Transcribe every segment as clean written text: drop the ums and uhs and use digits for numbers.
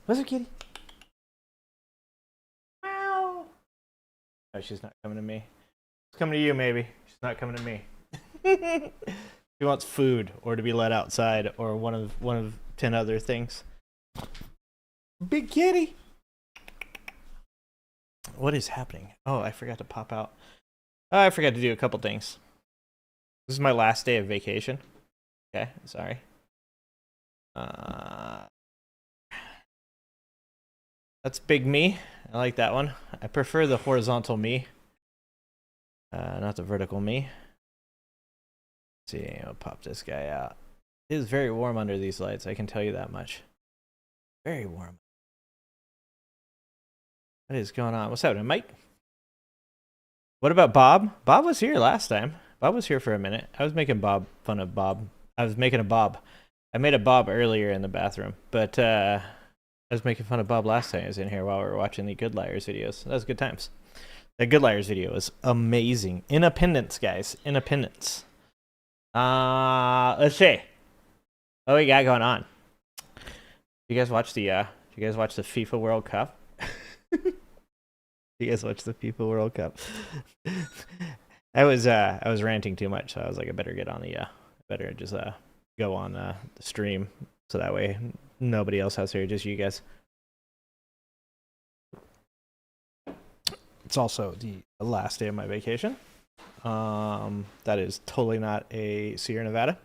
What's up, kitty? Meow. No, she's not coming to me. She's coming to you, maybe. She's not coming to me. She wants food, or to be let outside, or one of 10 other things. Big kitty. What is happening? Oh, I forgot to pop out. Oh, I forgot to do a couple things. This is my last day of vacation. Okay, sorry. That's big me. I like that one. I prefer the horizontal me. Not the vertical me. Let's see, I'll pop this guy out. It is very warm under these lights, I can tell you that much. Very warm. What is going on? What's happening, Mike? What about Bob? Bob was here last time. Bob was here for a minute. I was making fun of Bob. I was making a Bob. I made a Bob earlier in the bathroom, but I was making fun of Bob last time I was in here while we were watching the Good Liars videos. That was good times. That Good Liars video was amazing. Independence, guys. Independence. Let's see. What we got going on? You guys watch the FIFA World Cup? You guys watch the FIFA World Cup? I was ranting too much, so I was like, I better get on the better just go on the stream, so that way nobody else has to hear, just you guys. It's also the last day of my vacation. That is totally not a Sierra Nevada.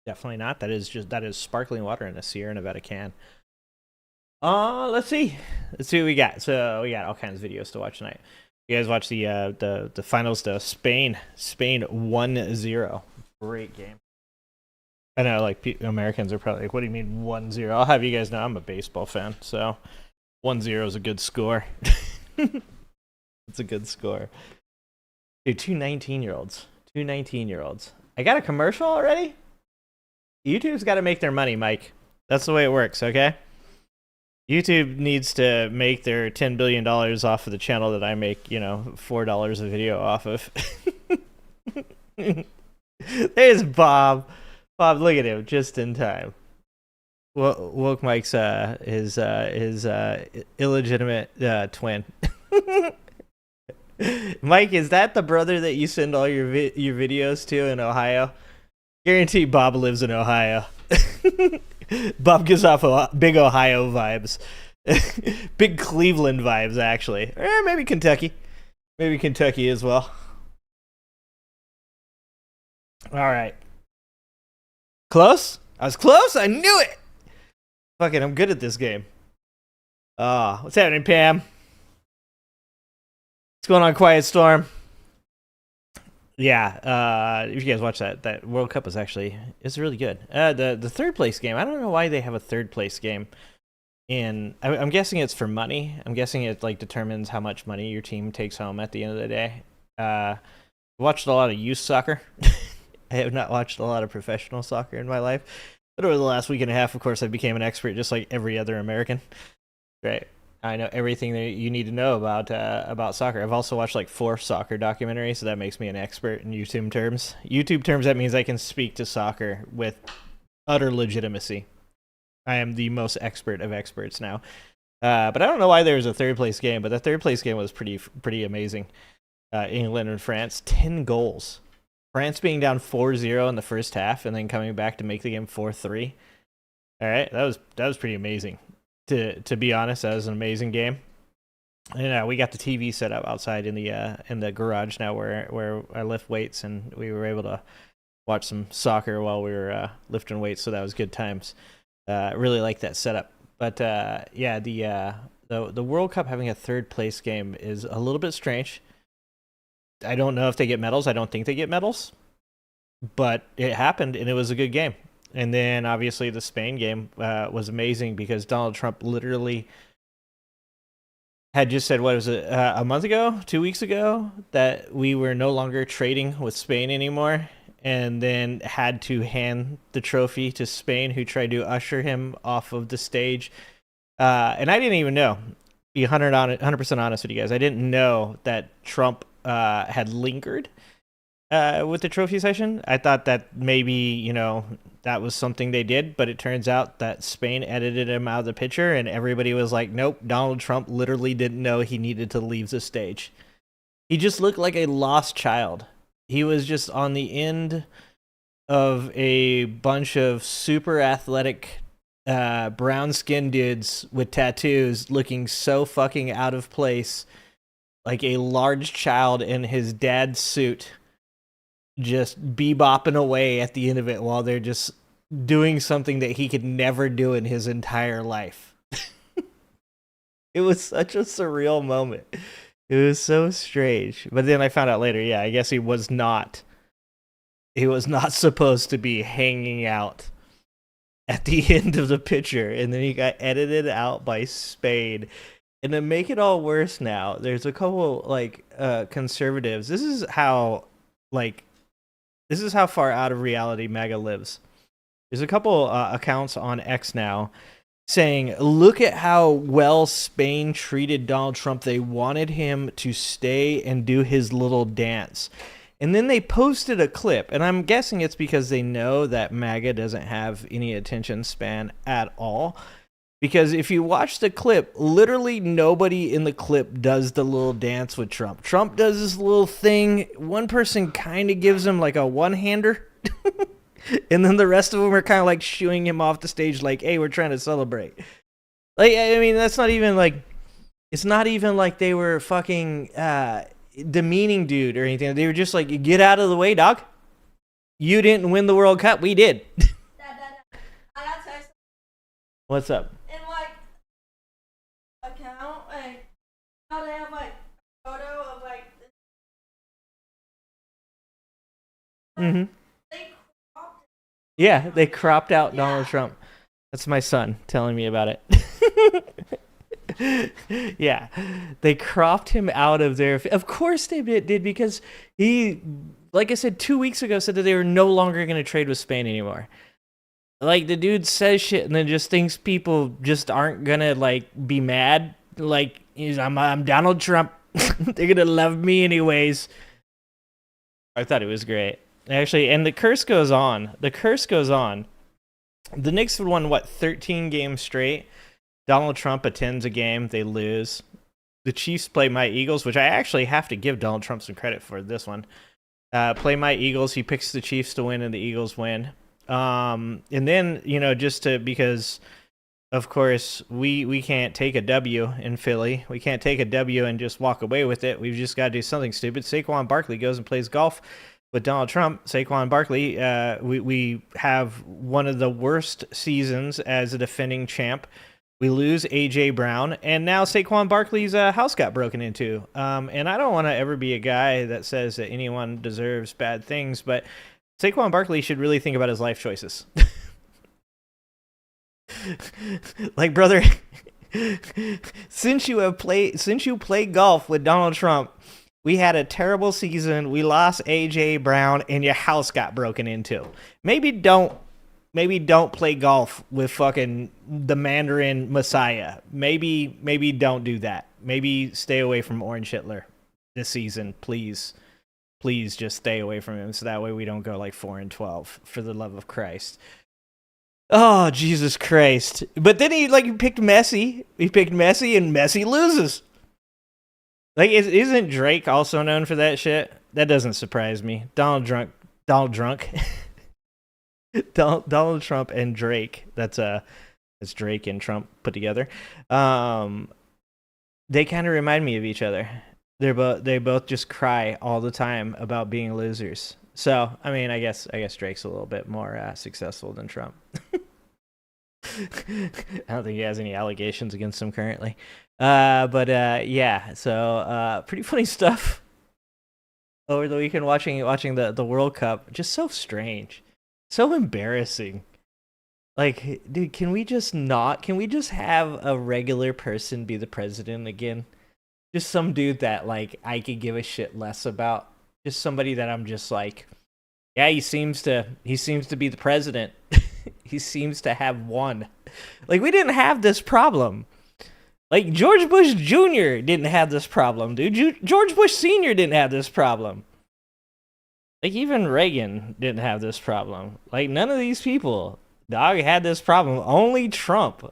Definitely not. That is sparkling water in a Sierra Nevada can. Let's see what we got. So we got all kinds of videos to watch tonight. You guys watch the finals to Spain 1-0. Great game. I know, like, Americans are probably like, what do you mean 1-0? I'll have you guys know I'm a baseball fan, so 1-0 is a good score. It's a good score. Dude, two 19-year-olds. I got a commercial already? YouTube's got to make their money, Mike. That's the way it works, okay? YouTube needs to make their $10 billion off of the channel that I make, $4 a video off of. There's Bob. Bob, look at him, just in time. Woke Mike's his illegitimate twin. Mike, is that the brother that you send all your videos to in Ohio? Guarantee Bob lives in Ohio. Bob gives off big Ohio vibes. Big Cleveland vibes, actually. Or maybe Kentucky. Maybe Kentucky as well. All right. Close? I was close? I knew it! Fuck it, I'm good at this game. What's happening, Pam? What's going on, Quiet Storm? Yeah, if you guys watch that World Cup it's really good. The third place game, I don't know why they have a third place game. I'm guessing it's for money. I'm guessing it like determines how much money your team takes home at the end of the day. Watched a lot of youth soccer. I have not watched a lot of professional soccer in my life. But over the last week and a half, of course, I became an expert just like every other American. Right. I know everything that you need to know about soccer. I've also watched like 4 soccer documentaries, so that makes me an expert in YouTube terms. That means I can speak to soccer with utter legitimacy. I am the most expert of experts now. But I don't know why there was a third place game, but the third place game was pretty amazing. England and France, 10 goals. France being down 4-0 in the first half and then coming back to make the game 4-3. All right, that was pretty amazing. To be honest, that was an amazing game. And we got the TV set up outside in the garage now where I lift weights, and we were able to watch some soccer while we were lifting weights, so that was good times. Really like that setup. But yeah, the World Cup having a third place game is a little bit strange. I don't know if they get medals. I don't think they get medals, but it happened, and it was a good game. And then, obviously, the Spain game was amazing because Donald Trump literally had just said, what was it, a month ago, 2 weeks ago, that we were no longer trading with Spain anymore, and then had to hand the trophy to Spain, who tried to usher him off of the stage. And I didn't even know, be 100% honest with you guys, I didn't know that Trump had lingered with the trophy session. I thought that maybe, that was something they did, but it turns out that Spain edited him out of the picture, and everybody was like, nope, Donald Trump literally didn't know he needed to leave the stage. He just looked like a lost child. He was just on the end of a bunch of super athletic brown-skinned dudes with tattoos looking so fucking out of place, like a large child in his dad's suit, just bebopping away at the end of it while they're just doing something that he could never do in his entire life. It was such a surreal moment. It was so strange. But then I found out later, yeah, I guess he was not supposed to be hanging out at the end of the picture, and then he got edited out by Spain. And to make it all worse now, there's a couple conservatives. This is how far out of reality MAGA lives. There's a couple accounts on X now saying, look at how well Spain treated Donald Trump. They wanted him to stay and do his little dance. And then they posted a clip, and I'm guessing it's because they know that MAGA doesn't have any attention span at all. Because if you watch the clip, literally nobody in the clip does the little dance with Trump. Trump does this little thing. One person kind of gives him like a one-hander. And then the rest of them are kind of like shooing him off the stage like, hey, we're trying to celebrate. Like, I mean, that's not even like, it's not even like they were fucking demeaning dude or anything. They were just like, get out of the way, dog. You didn't win the World Cup. We did. I got text. What's up? In like account, like how they have like a photo of like. Mm-hmm. They cropped it. Yeah, they cropped out Donald Trump. That's my son telling me about it. Yeah, they cropped him out of there. Of course they did, because he, like I said 2 weeks ago, said that they were no longer going to trade with Spain anymore. Like, the dude says shit and then just thinks people just aren't going to, like, be mad. Like, I'm Donald Trump. They're going to love me anyways. I thought it was great. Actually, and the curse goes on. The Knicks would won, 13 games straight. Donald Trump attends a game. They lose. The Chiefs play my Eagles, which I actually have to give Donald Trump some credit for this one. Play my Eagles. He picks the Chiefs to win, and the Eagles win. And then, because, of course, we can't take a W in Philly. We can't take a W and just walk away with it. We've just got to do something stupid. Saquon Barkley goes and plays golf with Donald Trump. Saquon Barkley, we have one of the worst seasons as a defending champ. We lose A.J. Brown, and now Saquon Barkley's house got broken into. And I don't want to ever be a guy that says that anyone deserves bad things, but Saquon Barkley should really think about his life choices. Like, brother, since you play golf with Donald Trump, we had a terrible season. We lost A.J. Brown, and your house got broken into. Maybe don't play golf with fucking the Mandarin Messiah. Maybe don't do that. Maybe stay away from Orange Hitler this season, please. Please just stay away from him, so that way we don't go like 4-12, for the love of Christ. Oh, Jesus Christ. But then he picked Messi. He picked Messi, and Messi loses. Like, isn't Drake also known for that shit? That doesn't surprise me. Donald Trump and Drake. That's Drake and Trump put together. They kind of remind me of each other. They both just cry all the time about being losers. So, I mean, I guess Drake's a little bit more successful than Trump. I don't think he has any allegations against him currently. Yeah. So, pretty funny stuff over the weekend watching the World Cup. Just so strange. So embarrassing. Like, dude, can we just have a regular person be the president again? Just some dude that, like, I could give a shit less about. Just somebody that I'm just like, yeah, he seems to be the president. He seems to have won. Like, we didn't have this problem. Like, George Bush Jr. didn't have this problem, dude. George Bush Sr. didn't have this problem. Like, even Reagan didn't have this problem. Like, none of these people, dog, had this problem. Only Trump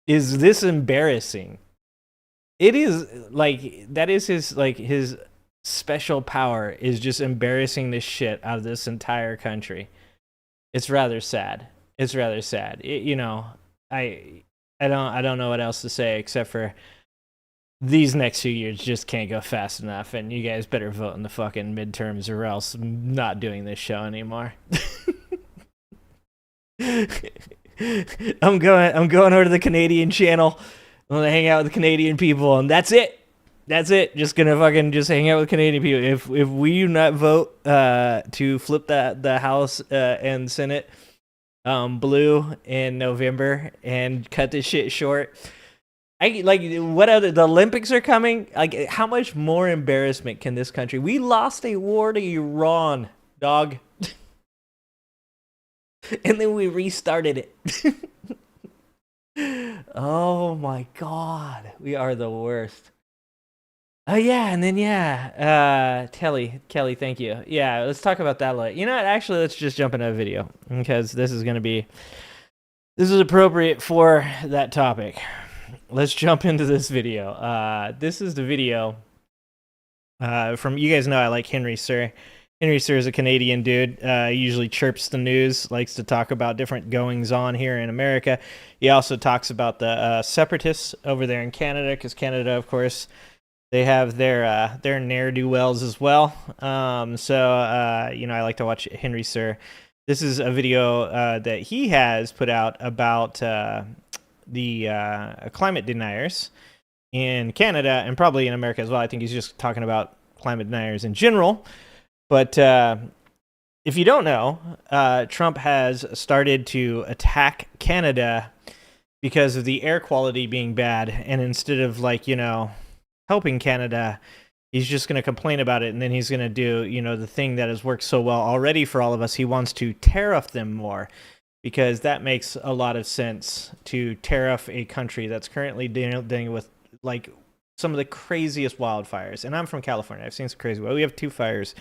is this embarrassing. It is, like, that is his special power, is just embarrassing the shit out of this entire country. It's rather sad. You know, I don't know what else to say except for these next few years just can't go fast enough, and you guys better vote in the fucking midterms or else I'm not doing this show anymore. I'm going over to the Canadian channel. I'm gonna hang out with the Canadian people, and that's it. Just gonna fucking just hang out with Canadian people. If we do not vote to flip the House and Senate blue in November and cut this shit short, what other, the Olympics are coming. Like, how much more embarrassment can this country? We lost a war to Iran, dog. And then we restarted it. Oh my god, we are the worst. Oh yeah, and then Kelly, thank you. Yeah, let's talk about that later. You know what? Actually, let's just jump into a video because this is appropriate for that topic. Let's jump into this video. This is the video from, you guys know I like Henry Sir. Henry Sir is a Canadian dude. He usually chirps the news, likes to talk about different goings on here in America. He also talks about the separatists over there in Canada, because Canada, of course, they have their ne'er-do-wells as well. You know, I like to watch Henry Sir. This is a video that he has put out about the climate deniers in Canada and probably in America as well. I think he's just talking about climate deniers in general. But if you don't know, Trump has started to attack Canada because of the air quality being bad. And instead of, like, you know, helping Canada, he's just going to complain about it. And then he's going to do, you know, the thing that has worked so well already for all of us. He wants to tariff them more, because that makes a lot of sense, to tariff a country that's currently dealing with, like, some of the craziest wildfires. And I'm from California. I've seen some crazy. Well, we have two fires.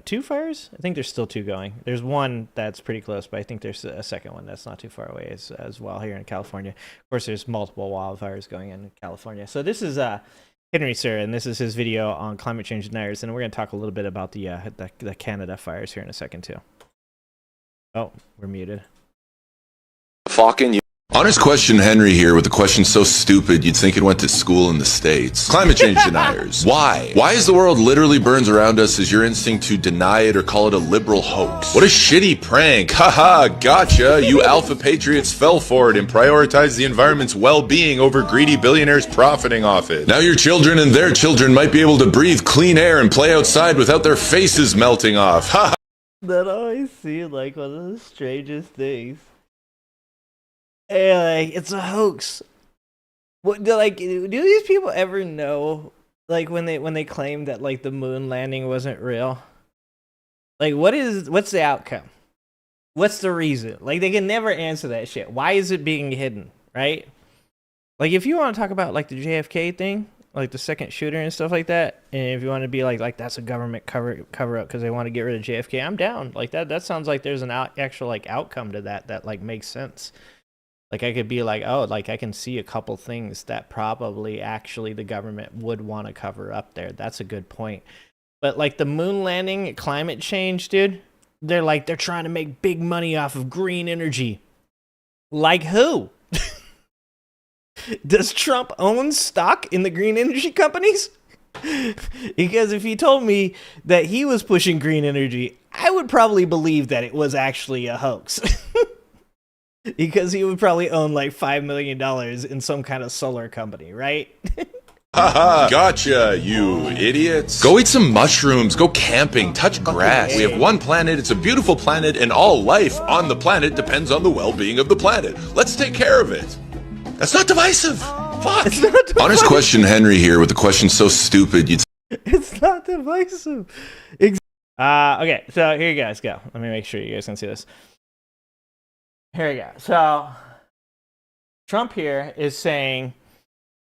Two fires? I think there's still two going. There's one that's pretty close, but I think there's a second one that's not too far away as well here in California. Of course, there's multiple wildfires going in California. So this is Henry Sir, and this is his video on climate change deniers, and we're going to talk a little bit about the Canada fires here in a second too. Oh, we're muted. Fucking you. Honest question, Henry here, with a question so stupid you'd think it went to school in the States. Climate change deniers. Why? Why as the world literally burns around us is your instinct to deny it or call it a liberal hoax? What a shitty prank. Haha, gotcha. You alpha patriots fell for it and prioritized the environment's well-being over greedy billionaires profiting off it. Now your children and their children might be able to breathe clean air and play outside without their faces melting off. Haha. That always seemed like one of the strangest things. Hey, like, it's a hoax. What, do these people ever know, like, when they claim that, like, the moon landing wasn't real? Like, what's the outcome? What's the reason? Like, they can never answer that shit. Why is it being hidden, right? Like, if you want to talk about, like, the JFK thing, like the second shooter and stuff like that, and if you want to be like that's a government cover up because they want to get rid of JFK, I'm down. Like, that sounds like there's an actual, like, outcome to that like makes sense. Like, I could be like, oh, like, I can see a couple things that probably actually the government would want to cover up there. That's a good point. But, like, the moon landing, climate change, dude, they're trying to make big money off of green energy. Like who? Does Trump own stock in the green energy companies? Because if he told me that he was pushing green energy, I would probably believe that it was actually a hoax. Because he would probably own like $5 million in some kind of solar company, right? Haha, gotcha, you idiots. Go eat some mushrooms, go camping, touch grass. Okay. We have one planet, it's a beautiful planet, and all life on the planet depends on the well-being of the planet. Let's take care of it. That's not divisive. Fuck. It's not divisive. Honest question, Henry here, with a question so stupid you'd... It's not divisive. Okay, so here you guys go. Let me make sure you guys can see this. Here we go. So Trump here is saying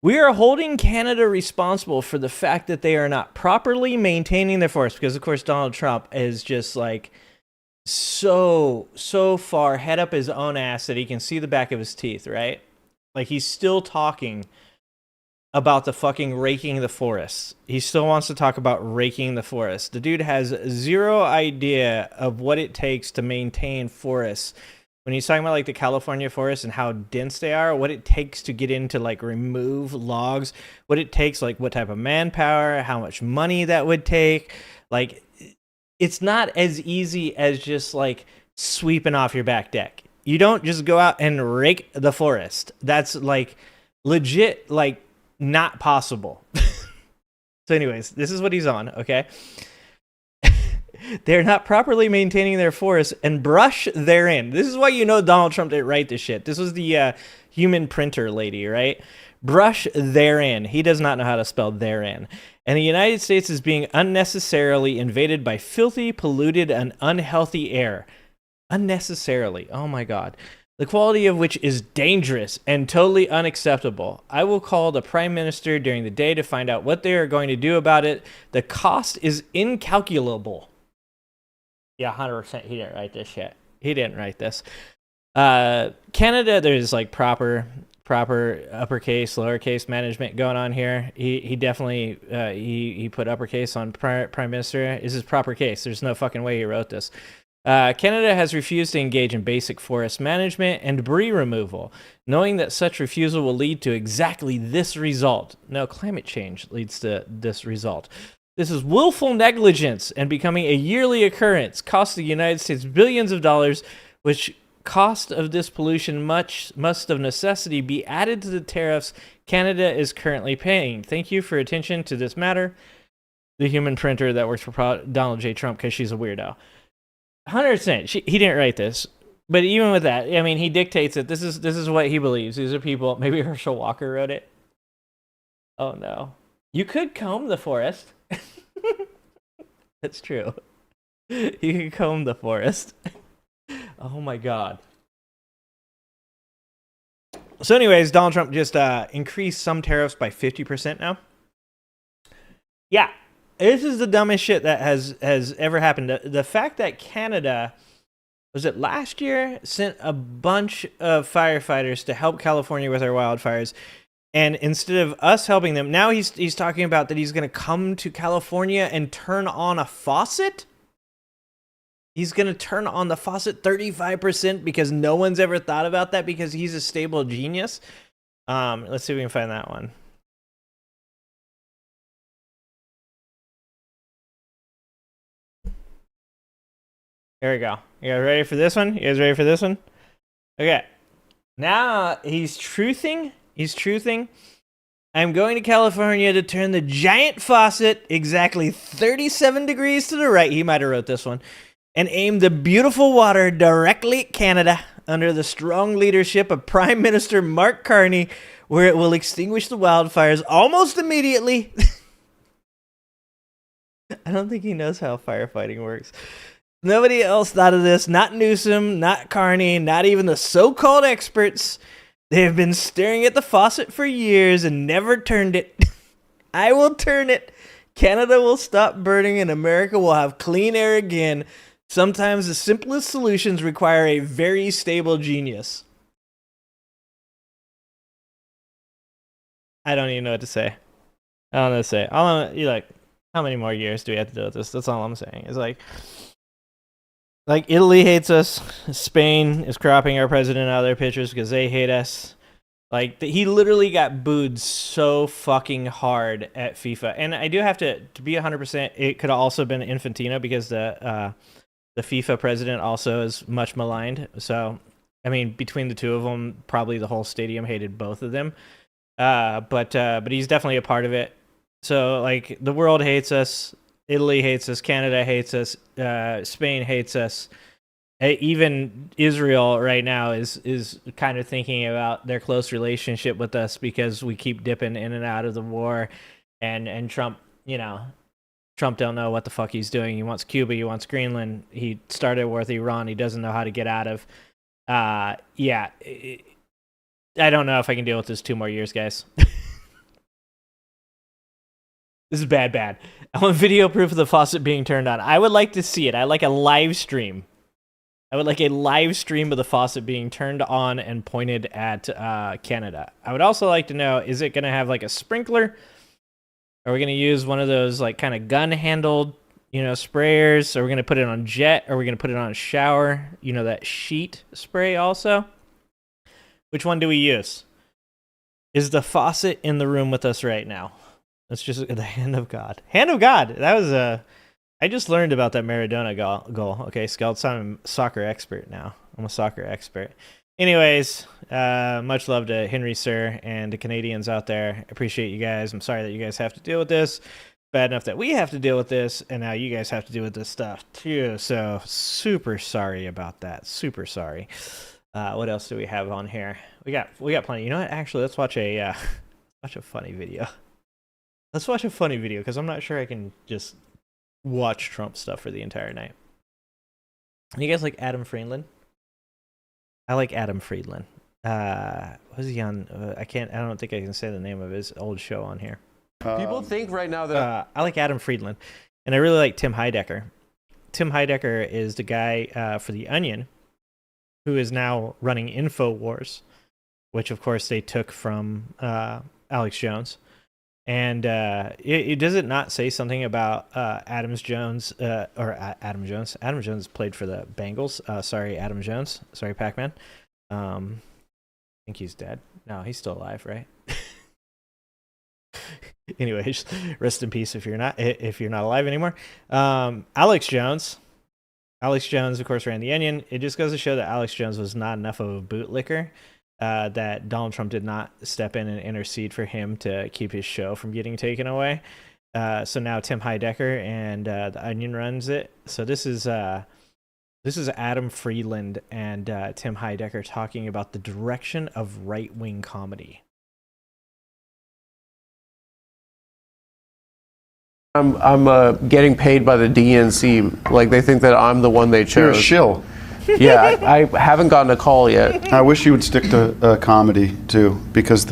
We are holding Canada responsible for the fact that they are not properly maintaining their forests, because of course Donald Trump is just like so far head up his own ass that he can see the back of his teeth, right? Like he's still talking about the fucking raking the forests. He still wants to talk about raking the forest. The dude has zero idea of what it takes to maintain forests. When he's talking about like the California forests and how dense they are, what it takes to get in to like remove logs, what it takes, like what type of manpower, how much money that would take. Like, it's not as easy as just like sweeping off your back deck. You don't just go out and rake the forest. That's like legit, like not possible. So anyways, this is what he's on, okay? They're not properly maintaining their forests and brush therein. This is why you know Donald Trump didn't write this shit. This was the human printer lady, right? Brush therein. He does not know how to spell therein. And the United States is being unnecessarily invaded by filthy, polluted, and unhealthy air. Unnecessarily. Oh my God. The quality of which is dangerous and totally unacceptable. I will call the Prime Minister during the day to find out what they are going to do about it. The cost is incalculable. Yeah, 100% he didn't write this shit. He didn't write this. Canada, there's like proper uppercase, lowercase management going on here. He definitely he put uppercase on Prime Minister. This is proper case. There's no fucking way he wrote this. Canada has refused to engage in basic forest management and debris removal, knowing that such refusal will lead to exactly this result. No, climate change leads to this result. This is willful negligence and becoming a yearly occurrence, costing the United States billions of dollars, which cost of this pollution must of necessity be added to the tariffs Canada is currently paying. Thank you for attention to this matter. The human printer that works for Donald J. Trump because she's a weirdo. 100%. He didn't write this. But even with that, I mean, he dictates it. This is what he believes. These are people. Maybe Herschel Walker wrote it. Oh, no. You could comb the forest. That's true. You could comb the forest. Oh, my God. So anyways, Donald Trump just increased some tariffs by 50% now. Yeah. This is the dumbest shit that has ever happened. The fact that Canada, was it last year, sent a bunch of firefighters to help California with our wildfires, and instead of us helping them, now he's talking about that he's going to come to California and turn on a faucet? He's going to turn on the faucet 35% because no one's ever thought about that because he's a stable genius. Let's see if we can find that one. Here we go. You guys ready for this one? You guys ready for this one? Okay. Now he's truthing. I'm going to California to turn the giant faucet exactly 37 degrees to the right. He might have wrote this one. And aim the beautiful water directly at Canada under the strong leadership of Prime Minister Mark Carney, where it will extinguish the wildfires almost immediately. I don't think he knows how firefighting works. Nobody else thought of this. Not Newsom, not Carney, not even the so-called experts. They have been staring at the faucet for years and never turned it. I will turn it. Canada will stop burning and America will have clean air again. Sometimes the simplest solutions require a very stable genius. I don't even know what to say. I don't know what to say. You're like, how many more years do we have to deal with this? That's all I'm saying. It's like Italy hates us. Spain is cropping our president out of their pictures because they hate us. Like, he literally got booed so fucking hard at FIFA. And I do have to be 100%, it could have also been Infantino because the FIFA president also is much maligned. So, I mean, between the two of them, probably the whole stadium hated both of them. But he's definitely a part of it. So, like, the world hates us. Italy hates us. Canada hates us. Spain hates us. Even Israel right now is kind of thinking about their close relationship with us because we keep dipping in and out of the war. And Trump, Trump don't know what the fuck he's doing. He wants Cuba. He wants Greenland. He started with Iran. He doesn't know how to get out of. I don't know if I can deal with this 2 more years, guys. This is bad. I want video proof of the faucet being turned on. I would like to see it. I like a live stream. I would like a live stream of the faucet being turned on and pointed at Canada. I would also like to know, is it going to have like a sprinkler? Are we going to use one of those like kind of gun-handled, sprayers? Are we going to put it on jet? Are we going to put it on a shower? That sheet spray also? Which one do we use? Is the faucet in the room with us right now? That's just the hand of God. Hand of God! That was I just learned about that Maradona goal. Okay, Scouts, I'm a soccer expert now. I'm a soccer expert. Anyways, much love to Henry Sir and the Canadians out there. Appreciate you guys. I'm sorry that you guys have to deal with this. Bad enough that we have to deal with this, and now you guys have to deal with this stuff too. So super sorry about that. Super sorry. What else do we have on here? We got plenty. You know what? Actually, let's watch a funny video. Let's watch a funny video because I'm not sure I can just watch Trump stuff for the entire night. You guys like Adam Friedland? I like Adam Friedland. Was he on? I don't think I can say the name of his old show on here. People think right now that I like Adam Friedland, and I really like Tim Heidecker. Tim Heidecker is the guy for The Onion, who is now running InfoWars, which of course they took from Alex Jones. And does it not say something about Adam Jones? Adam Jones played for the Bengals. Sorry, Adam Jones. Sorry, Pac-Man. I think he's dead. No, he's still alive, right? Anyways, rest in peace if you're not alive anymore. Alex Jones, of course, ran The Onion. It just goes to show that Alex Jones was not enough of a bootlicker. That Donald Trump did not step in and intercede for him to keep his show from getting taken away. So now Tim Heidecker and The Onion runs it. So this is Adam Friedland and Tim Heidecker talking about the direction of right-wing comedy. I'm getting paid by the DNC. Like, they think that I'm the one they chose. You're a shill. Yeah, I haven't gotten a call yet. I wish you would stick to comedy too, because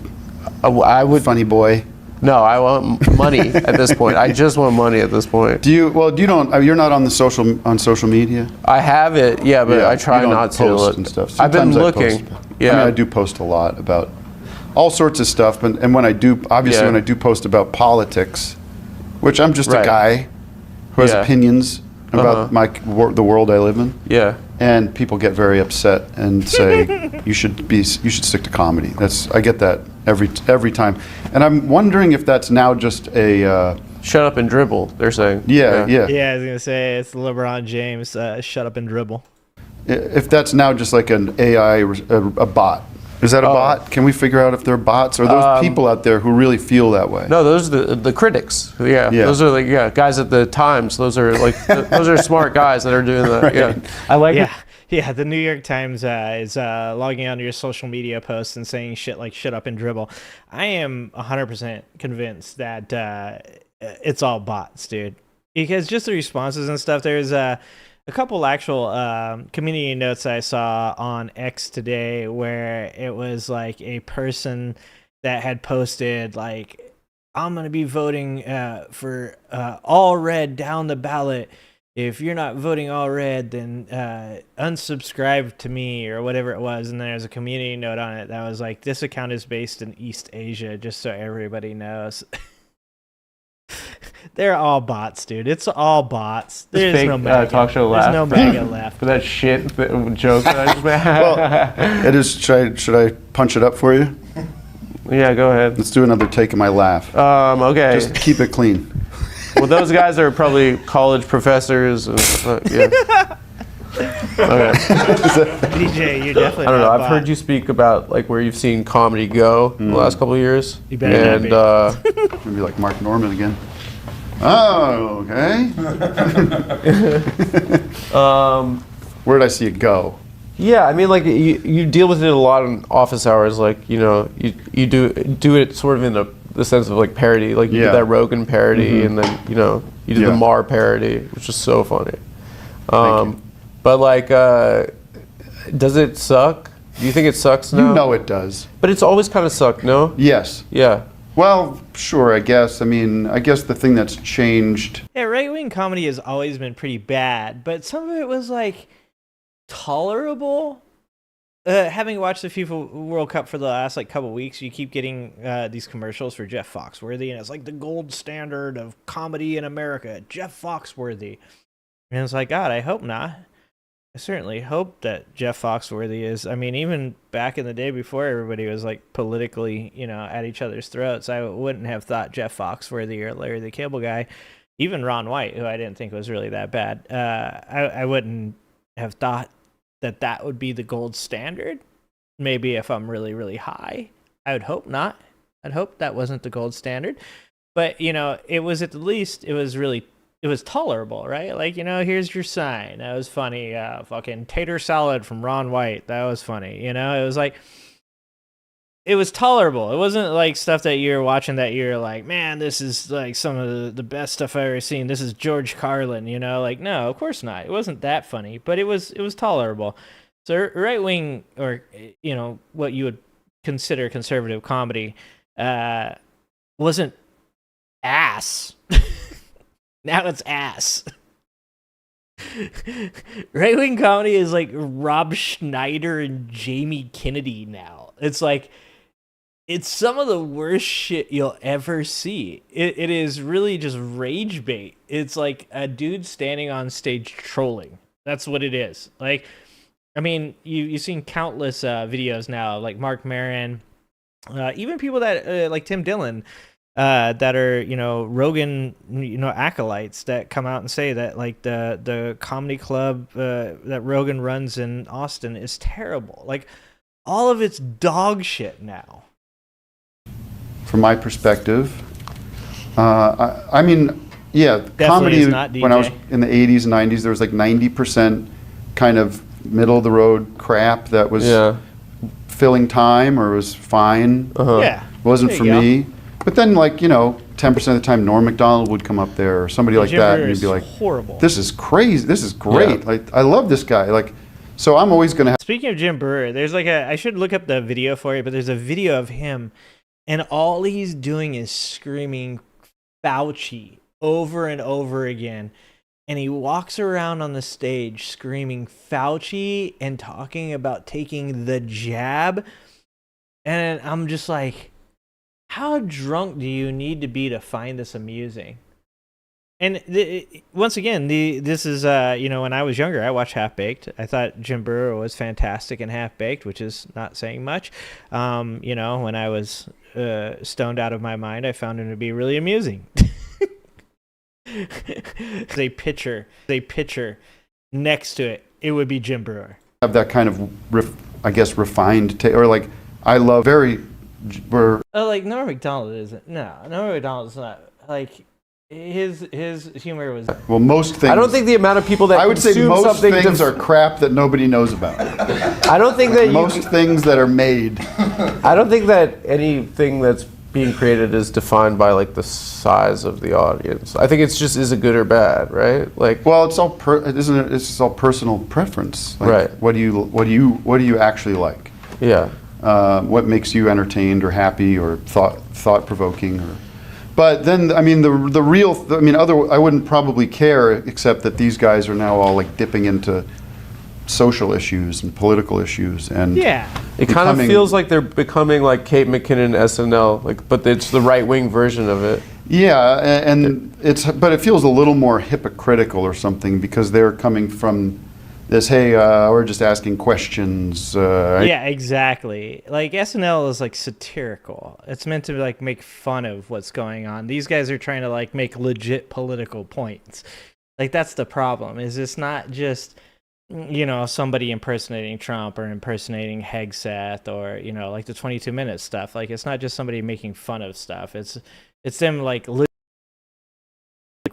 I would. Funny boy. No, I want money at this point. I just want money at this point. Do you? Well, you don't. You're not on social media. I have it, yeah, but I try you don't not to. Post and stuff. I've been Sometimes looking. I mean, I do post a lot about all sorts of stuff, and when I do, obviously, when I do post about politics, which I'm just a guy who has opinions about the world I live in. Yeah. And people get very upset and say you should stick to comedy. I get that every time, and I'm wondering if that's now just a shut up and dribble. They're saying. Yeah. I was gonna say it's LeBron James. Shut up and dribble. If that's now just like an AI, a bot. Is that a bot? Can we figure out if they're bots or those people out there who really feel that way? No, those are the critics. Yeah, those are like guys at the Times. Those are like those are smart guys that are doing that. Right. Yeah, I like it. Yeah, the New York Times is logging onto your social media posts and saying shit like "shut up and dribble." I am 100% convinced that it's all bots, dude. Because just the responses and stuff. There's a couple actual community notes I saw on X today where it was like a person that had posted like, I'm going to be voting for all red down the ballot. If you're not voting all red, then unsubscribe to me or whatever it was. And there's a community note on it that was like, this account is based in East Asia, just so everybody knows. They're all bots, dude. It's all bots. There's fake, no MAGA. Talk show laugh. There's no MAGA left. For that shit joke that I just made. Well, it is. Should I punch it up for you? Yeah, go ahead. Let's do another take of my laugh. Okay. Just keep it clean. Well, those guys are probably college professors. And, yeah. Okay. DJ, you're definitely. I don't know. I've bot. heard you speak about like where you've seen comedy go in the last couple of years. You better not be. Maybe like Mark Norman again. Oh, okay. Where did I see it go? Yeah, I mean, like you deal with it a lot in office hours. Like you do it sort of in the sense of like parody. Like you did that Rogan parody, and then you did the Maher parody, which is so funny. But like, does it suck? Do you think it sucks now? You know it does. But it's always kind of sucked, no? Yes. Yeah. Well, sure, I guess. I mean, I guess the thing that's changed. Yeah, right-wing comedy has always been pretty bad, but some of it was like tolerable. Having watched the FIFA World Cup for the last like couple weeks, you keep getting these commercials for Jeff Foxworthy, and it's like the gold standard of comedy in America, Jeff Foxworthy. And it's like, God, I hope not. I certainly hope that Jeff Foxworthy is. I mean, even back in the day before everybody was like politically, at each other's throats, I wouldn't have thought Jeff Foxworthy or Larry the Cable Guy, even Ron White, who I didn't think was really that bad. I wouldn't have thought that would be the gold standard. Maybe if I'm really, really high. I would hope not. I'd hope that wasn't the gold standard. But, it was at the least, it was tolerable, right? Like, here's your sign. That was funny. Fucking tater salad from Ron White. That was funny. It was like, it was tolerable. It wasn't like stuff that you're watching that you're like, man, this is like some of the best stuff I've ever seen. This is George Carlin, like, no, of course not. It wasn't that funny, but it was tolerable. So right wing, or, what you would consider conservative comedy, wasn't ass. Now it's ass. Right-wing comedy is like Rob Schneider and Jamie Kennedy now. It's like, it's some of the worst shit you'll ever see. It is really just rage bait. It's like a dude standing on stage trolling. That's what it is. Like, I mean, you've seen countless videos now, like Mark Maron, even people that like Tim Dillon, that are Rogan acolytes that come out and say that like the comedy club that Rogan runs in Austin is terrible. Like, all of it's dog shit now. From my perspective, I mean, yeah, Definitely comedy when I was in the 80s and 90s, there was like 90% kind of middle of the road crap that was filling time or was fine. Yeah, wasn't for me. But then, like, 10% of the time, Norm Macdonald would come up there or somebody like that, and you'd be like, horrible. This is crazy. This is great. Yeah. Like, I love this guy. Like, so I'm always going to have. Speaking of Jim Breuer, there's like I should look up the video for you, but there's a video of him, and all he's doing is screaming Fauci over and over again. And he walks around on the stage screaming Fauci and talking about taking the jab. And I'm just like, how drunk do you need to be to find this amusing? And once again, this is, when I was younger, I watched Half Baked. I thought Jim Breuer was fantastic in Half Baked, which is not saying much. When I was stoned out of my mind, I found him to be really amusing. a picture next to it, it would be Jim Breuer. Have that kind of, refined or like, I love very. Like Norm Macdonald isn't. No, Norm Macdonald's not. Like, his humor was. Well, most things. I don't think the amount of people that I would say most something things are crap that nobody knows about. I don't think that most things that are made. I don't think that anything that's being created is defined by like the size of the audience. I think it's just, is it good or bad, right? Like, well, it's all isn't it? It's all personal preference. Like, right. What do you actually like? Yeah. What makes you entertained or happy or thought provoking, but then I mean I wouldn't probably care, except that these guys are now all like dipping into social issues and political issues, and it kind of feels like they're becoming like Kate McKinnon SNL, like, but it's the right wing version of it. Yeah, and but it feels a little more hypocritical or something, because they're coming from this, hey, we're just asking questions. Yeah, exactly. Like, SNL is like satirical. It's meant to like make fun of what's going on. These guys are trying to like make legit political points. Like, that's the problem. Is it's not just somebody impersonating Trump or impersonating Hegseth or like the 22 Minutes stuff. Like, it's not just somebody making fun of stuff. It's them like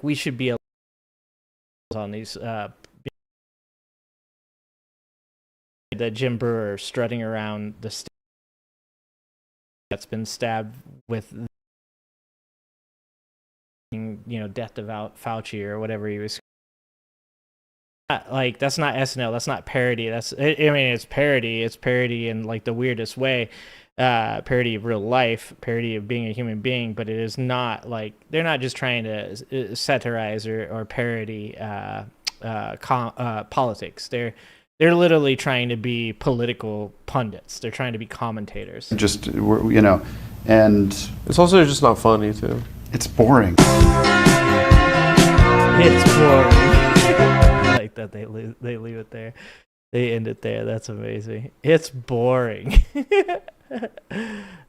we should be on these. The Jim Breuer strutting around the stage that's been stabbed with, death to Fauci or whatever he was. Like, that's not SNL. That's not parody. It's parody. It's parody in like the weirdest way. parody of real life, parody of being a human being, but it is not like they're not just trying to satirize or parody politics. They're literally trying to be political pundits. They're trying to be commentators. Just, you know, and it's also just not funny too. It's boring. It's boring. I like that they leave it there. They end it there. That's amazing. It's boring.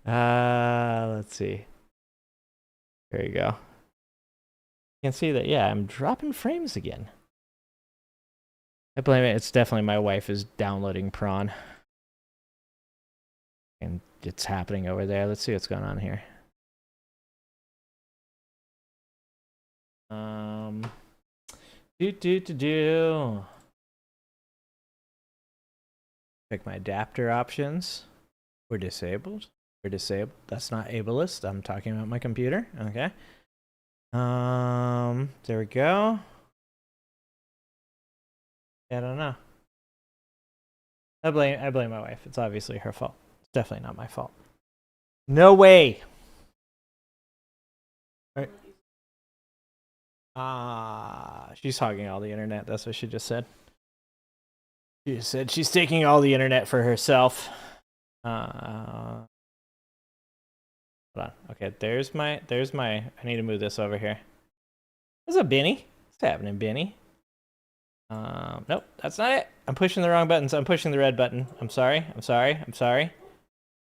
Let's see. There you go. You can see that, yeah, I'm dropping frames again. I blame it. It's definitely my wife is downloading prawn. And it's happening over there. Let's see what's going on here. Check my adapter options. We're disabled. We're disabled. That's not ableist. I'm talking about my computer. Okay. There we go. I don't know. I blame my wife. It's obviously her fault. It's definitely not my fault. No way. She's hogging all the internet. That's what she just said. She just said she's taking all the internet for herself. Hold on. Okay, there's my. I need to move this over here. What's up, Benny? What's happening, Benny? Nope, that's not it. I'm pushing the wrong buttons. I'm pushing the red button. I'm sorry. I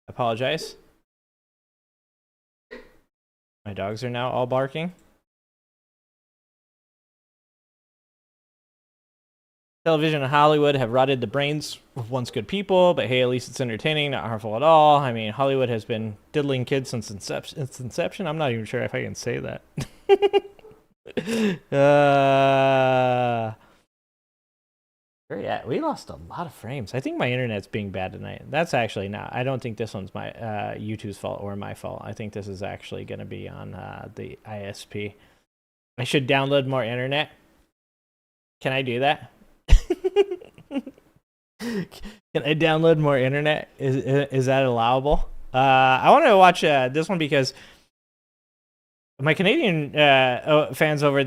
apologize. My dogs are now all barking. Television and Hollywood have rotted the brains of once good people, but hey, at least it's entertaining, not harmful at all. I mean, Hollywood has been diddling kids since its inception. I'm not even sure if I can say that. Yeah, we lost a lot of frames. I think my internet's being bad tonight. That's actually not. I don't think this one's my YouTube's fault or my fault. I think this is actually going to be on the ISP. I should download more internet. Can I do that? Can I download more internet? Is that allowable? I want to watch this one because my Canadian fans over on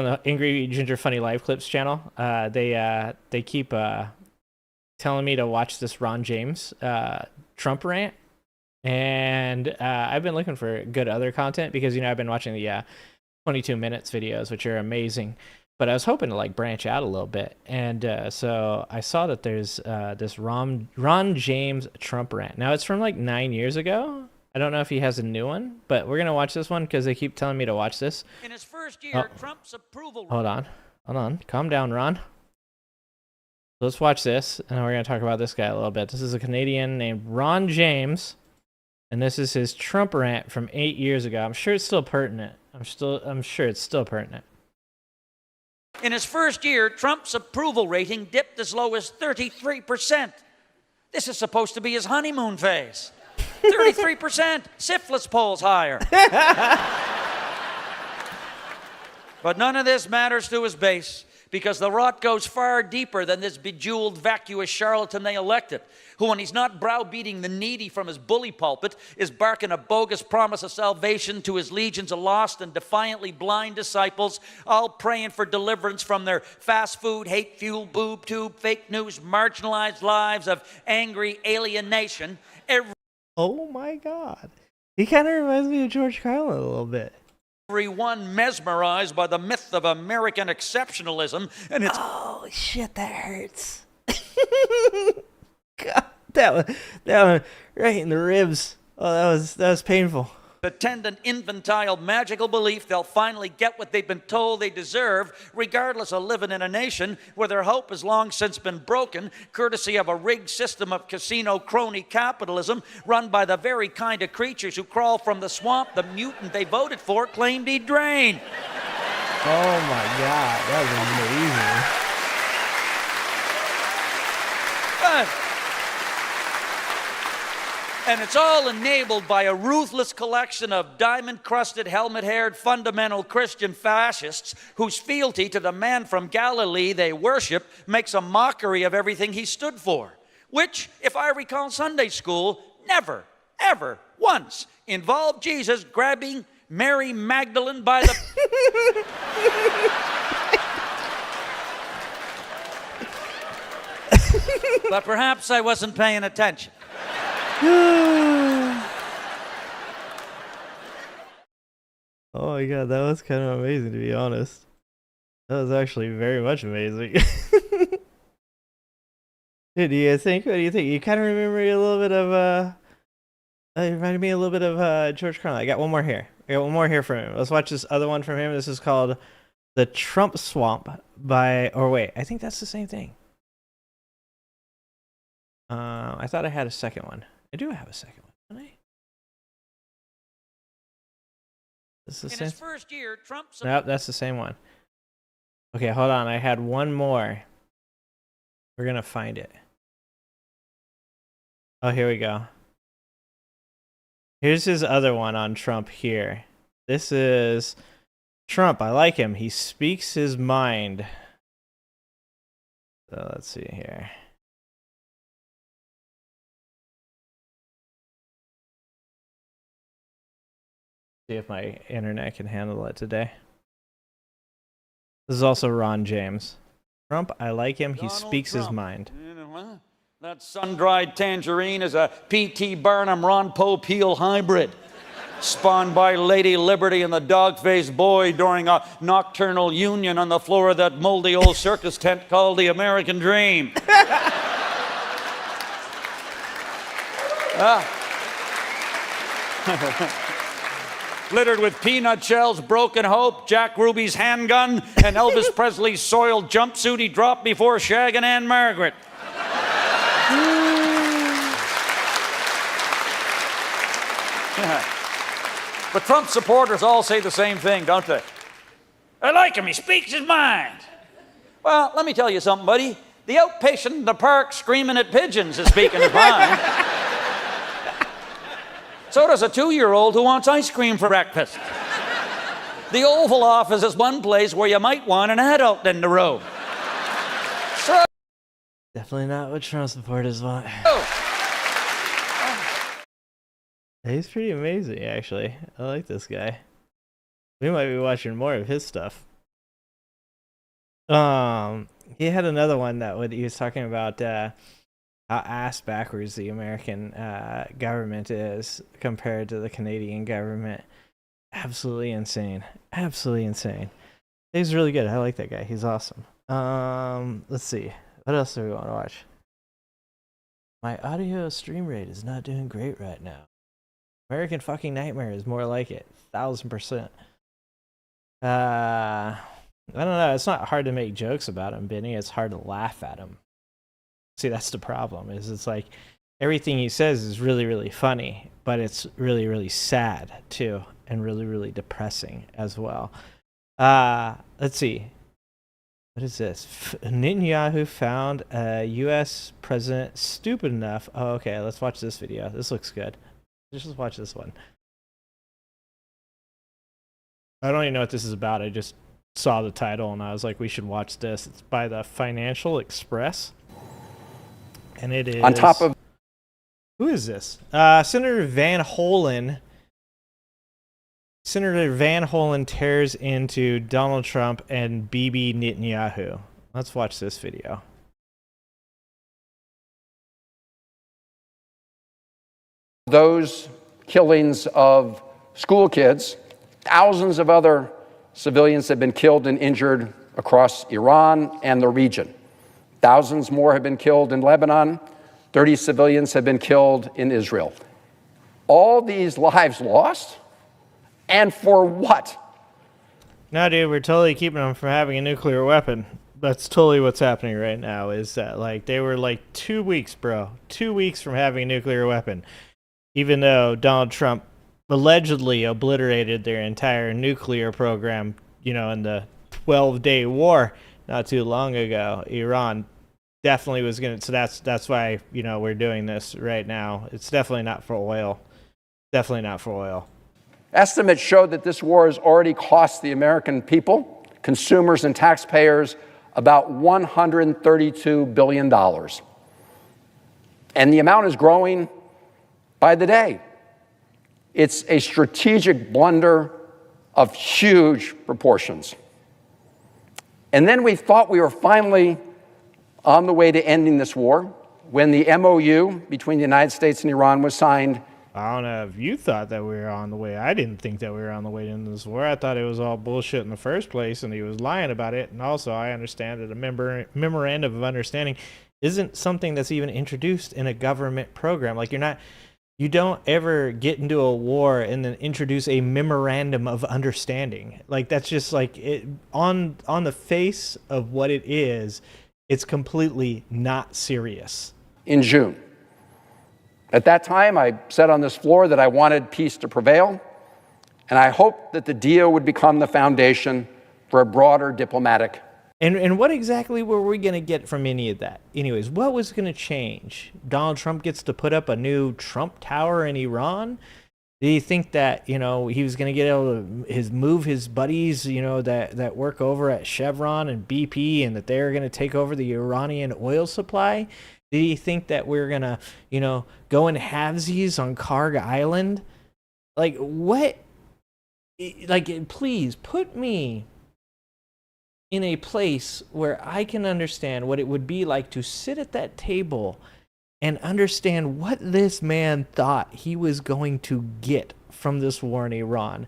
the Angry Ginger Funny Live Clips channel, they keep telling me to watch this Ron James Trump rant, and I've been looking for good other content because I've been watching the 22 minutes videos, which are amazing. But I was hoping to like branch out a little bit, and so I saw that there's this Ron James Trump rant. Now it's from like 9 years ago. I don't know if he has a new one, but we're gonna watch this one because they keep telling me to watch this. In his first year, Trump's approval. Hold on, calm down, Ron. Let's watch this, and we're gonna talk about this guy a little bit. This is a Canadian named Ron James, and this is his Trump rant from 8 years ago. I'm sure it's still pertinent. I'm sure it's still pertinent. In his first year, Trump's approval rating dipped as low as 33%. This is supposed to be his honeymoon phase. 33%. Syphilis polls higher. But none of this matters to his base because the rot goes far deeper than this bejeweled, vacuous charlatan they elected, who, when he's not browbeating the needy from his bully pulpit, is barking a bogus promise of salvation to his legions of lost and defiantly blind disciples, all praying for deliverance from their fast food, hate-fueled, boob tube, fake news, marginalized lives of angry alienation. Oh my God. He kind of reminds me of George Carlin a little bit. Everyone mesmerized by the myth of American exceptionalism, and it's... Oh, shit, that hurts. God, that one right in the ribs. Oh, that was painful. Attendant infantile magical belief they'll finally get what they've been told they deserve, regardless of living in a nation where their hope has long since been broken, courtesy of a rigged system of casino crony capitalism run by the very kind of creatures who crawl from the swamp the mutant they voted for claimed he'd drain. Oh my God, that was amazing. And it's all enabled by a ruthless collection of diamond-crusted, helmet-haired, fundamental Christian fascists whose fealty to the man from Galilee they worship makes a mockery of everything he stood for. which, if I recall Sunday school, never, ever once involved Jesus grabbing Mary Magdalene by the... But perhaps I wasn't paying attention. Oh my god, that was kind of amazing, to be honest. That was actually very much amazing. Dude, do you think? What do you think? You kind of remember me a little bit of, it reminded me a little bit of George Carlin. I got one more here. From him. Let's watch this other one from him. This is called The Trump Swamp by, or wait, I think that's the same thing. I thought I had a second one. I do have a second one, don't I? This is the In same. his first year, Trump... Nope, that's the same one. Okay, hold on. I had one more. We're gonna find it. Oh, here we go. Here's his other one on Trump here. This is Trump. I like him. He speaks his mind. So let's see here. See if my internet can handle it today. This is also Ron James. Trump, I like him. He Donald speaks Trump. his mind. That sun-dried tangerine is a P.T. Barnum Ron Popeil hybrid, spawned by Lady Liberty and the dog-faced boy during a nocturnal union on the floor of that moldy old circus tent called the American Dream. Littered with peanut shells, broken hope, Jack Ruby's handgun, and Elvis Presley's soiled jumpsuit he dropped before shagging Anne Margaret. But Trump supporters all say the same thing, don't they? I like him, he speaks his mind. Well, let me tell you something, buddy. The outpatient in the park screaming at pigeons is speaking his mind. So does a 2-year-old who wants ice cream for breakfast. The Oval Office is one place where you might want an adult in the room. So Definitely not what Trump supporters want. He's pretty amazing, actually. I like this guy. We might be watching more of his stuff. He had another one that he was talking about how ass backwards the American government is compared to the Canadian government. Absolutely insane. Absolutely insane. He's really good. I like that guy. He's awesome. Let's see. What else do we want to watch? My audio stream rate is not doing great right now. American fucking Nightmare is more like it. 1000%. I don't know. It's not hard to make jokes about him, Benny. It's hard to laugh at him. See, that's the problem. Is it's like everything he says is really, really funny, but it's really, really sad too, and really, really depressing as well. Let's see. What is this? Netanyahu found a U.S. president stupid enough. Oh, okay. Let's watch this video. This looks good. Just watch this one. I don't even know what this is about. I just saw the title and I was like, we should watch this. It's by the Financial Express. And it is... On top of... Who is this? Senator Van Hollen. Senator Van Hollen tears into Donald Trump and Bibi Netanyahu. Let's watch this video. Those killings of school kids, thousands of other civilians have been killed and injured across Iran and the region. Thousands more have been killed in Lebanon. 30 civilians have been killed in Israel. All these lives lost? And for what? No, dude, we're totally keeping them from having a nuclear weapon. That's totally what's happening right now, is that, like, they were, like, 2 weeks, bro. 2 weeks from having a nuclear weapon. Even though Donald Trump allegedly obliterated their entire nuclear program, you know, in the 12-day war not too long ago. Iran definitely was going to, so that's why, you know, we're doing this right now. It's definitely not for oil. Definitely not for oil. Estimates show that this war has already cost the American people, consumers, and taxpayers about $132 billion. And the amount is growing by the day. It's a strategic blunder of huge proportions. And then we thought we were finally on the way to ending this war when the MOU between the United States and Iran was signed. I don't know if you thought that we were on the way. I didn't think that we were on the way to end this war. I thought it was all bullshit in the first place, and he was lying about it. And also, I understand that a memorandum of understanding isn't something that's even introduced in a government program. Like, you don't ever get into a war and then introduce a memorandum of understanding. Like, that's just like it on the face of what it is. It's completely not serious. In June. At that time, I said on this floor that I wanted peace to prevail, and I hoped that the deal would become the foundation for a broader diplomatic. And what exactly were we going to get from any of that? Anyways, what was going to change? Donald Trump gets to put up a new Trump Tower in Iran? Did he think that, he was going to get able to move his buddies, that work over at Chevron and BP, and that they're going to take over the Iranian oil supply? Did he think that we're going to, go in halvesies on Karg Island? Like, what? Like, please put me in a place where I can understand what it would be like to sit at that table and understand what this man thought he was going to get from this war in Iran.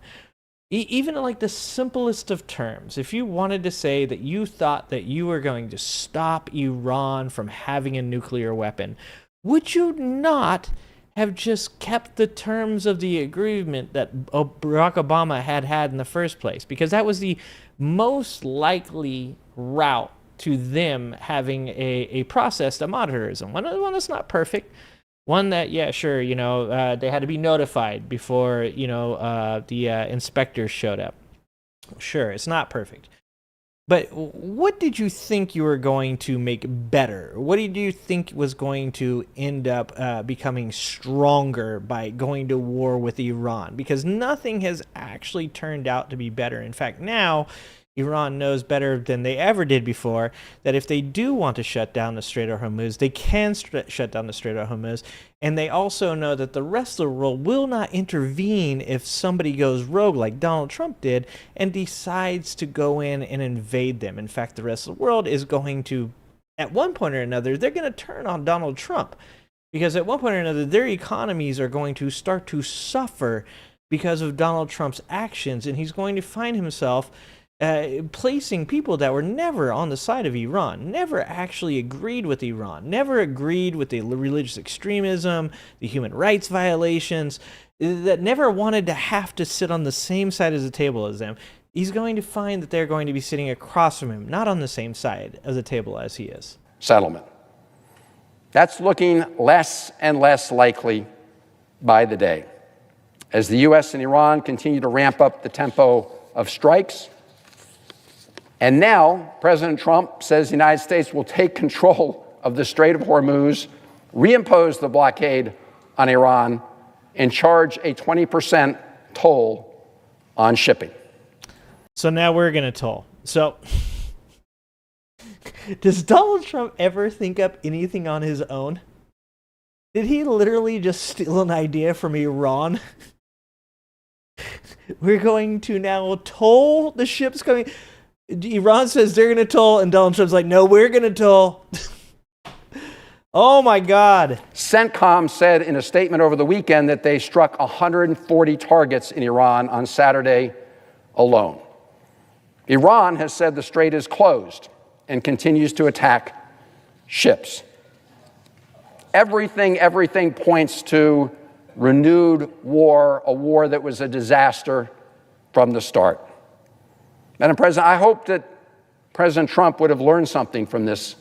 Even in like the simplest of terms, if you wanted to say that you thought that you were going to stop Iran from having a nuclear weapon, would you not have just kept the terms of the agreement that Barack Obama had in the first place? Because that was the most likely route to them having a process to monitorism. One that's not perfect. One that, yeah, sure, they had to be notified before, the inspectors showed up. Sure, it's not perfect. But what did you think you were going to make better? What did you think was going to end up becoming stronger by going to war with Iran? Because nothing has actually turned out to be better. In fact, now Iran knows better than they ever did before that if they do want to shut down the Strait of Hormuz, they can shut down the Strait of Hormuz. And they also know that the rest of the world will not intervene if somebody goes rogue like Donald Trump did and decides to go in and invade them. In fact, the rest of the world is going to, at one point or another, they're going to turn on Donald Trump. Because at one point or another, their economies are going to start to suffer because of Donald Trump's actions. And he's going to find himself placing people that were never on the side of Iran, never actually agreed with Iran, never agreed with the religious extremism, the human rights violations, that never wanted to have to sit on the same side of the table as them. He's going to find that they're going to be sitting across from him, not on the same side of the table as he is. Settlement. That's looking less and less likely by the day. As the U.S. and Iran continue to ramp up the tempo of strikes, and now President Trump says the United States will take control of the Strait of Hormuz, reimpose the blockade on Iran, and charge a 20% toll on shipping. So now we're going to toll. So does Donald Trump ever think up anything on his own? Did he literally just steal an idea from Iran? We're going to now toll the ships coming. Iran says they're going to toll, and Donald Trump's like, no, we're going to toll. Oh, my God. CENTCOM said in a statement over the weekend that they struck 140 targets in Iran on Saturday alone. Iran has said the strait is closed and continues to attack ships. Everything points to renewed war, a war that was a disaster from the start. Madam President, I hope that President Trump would have learned something from this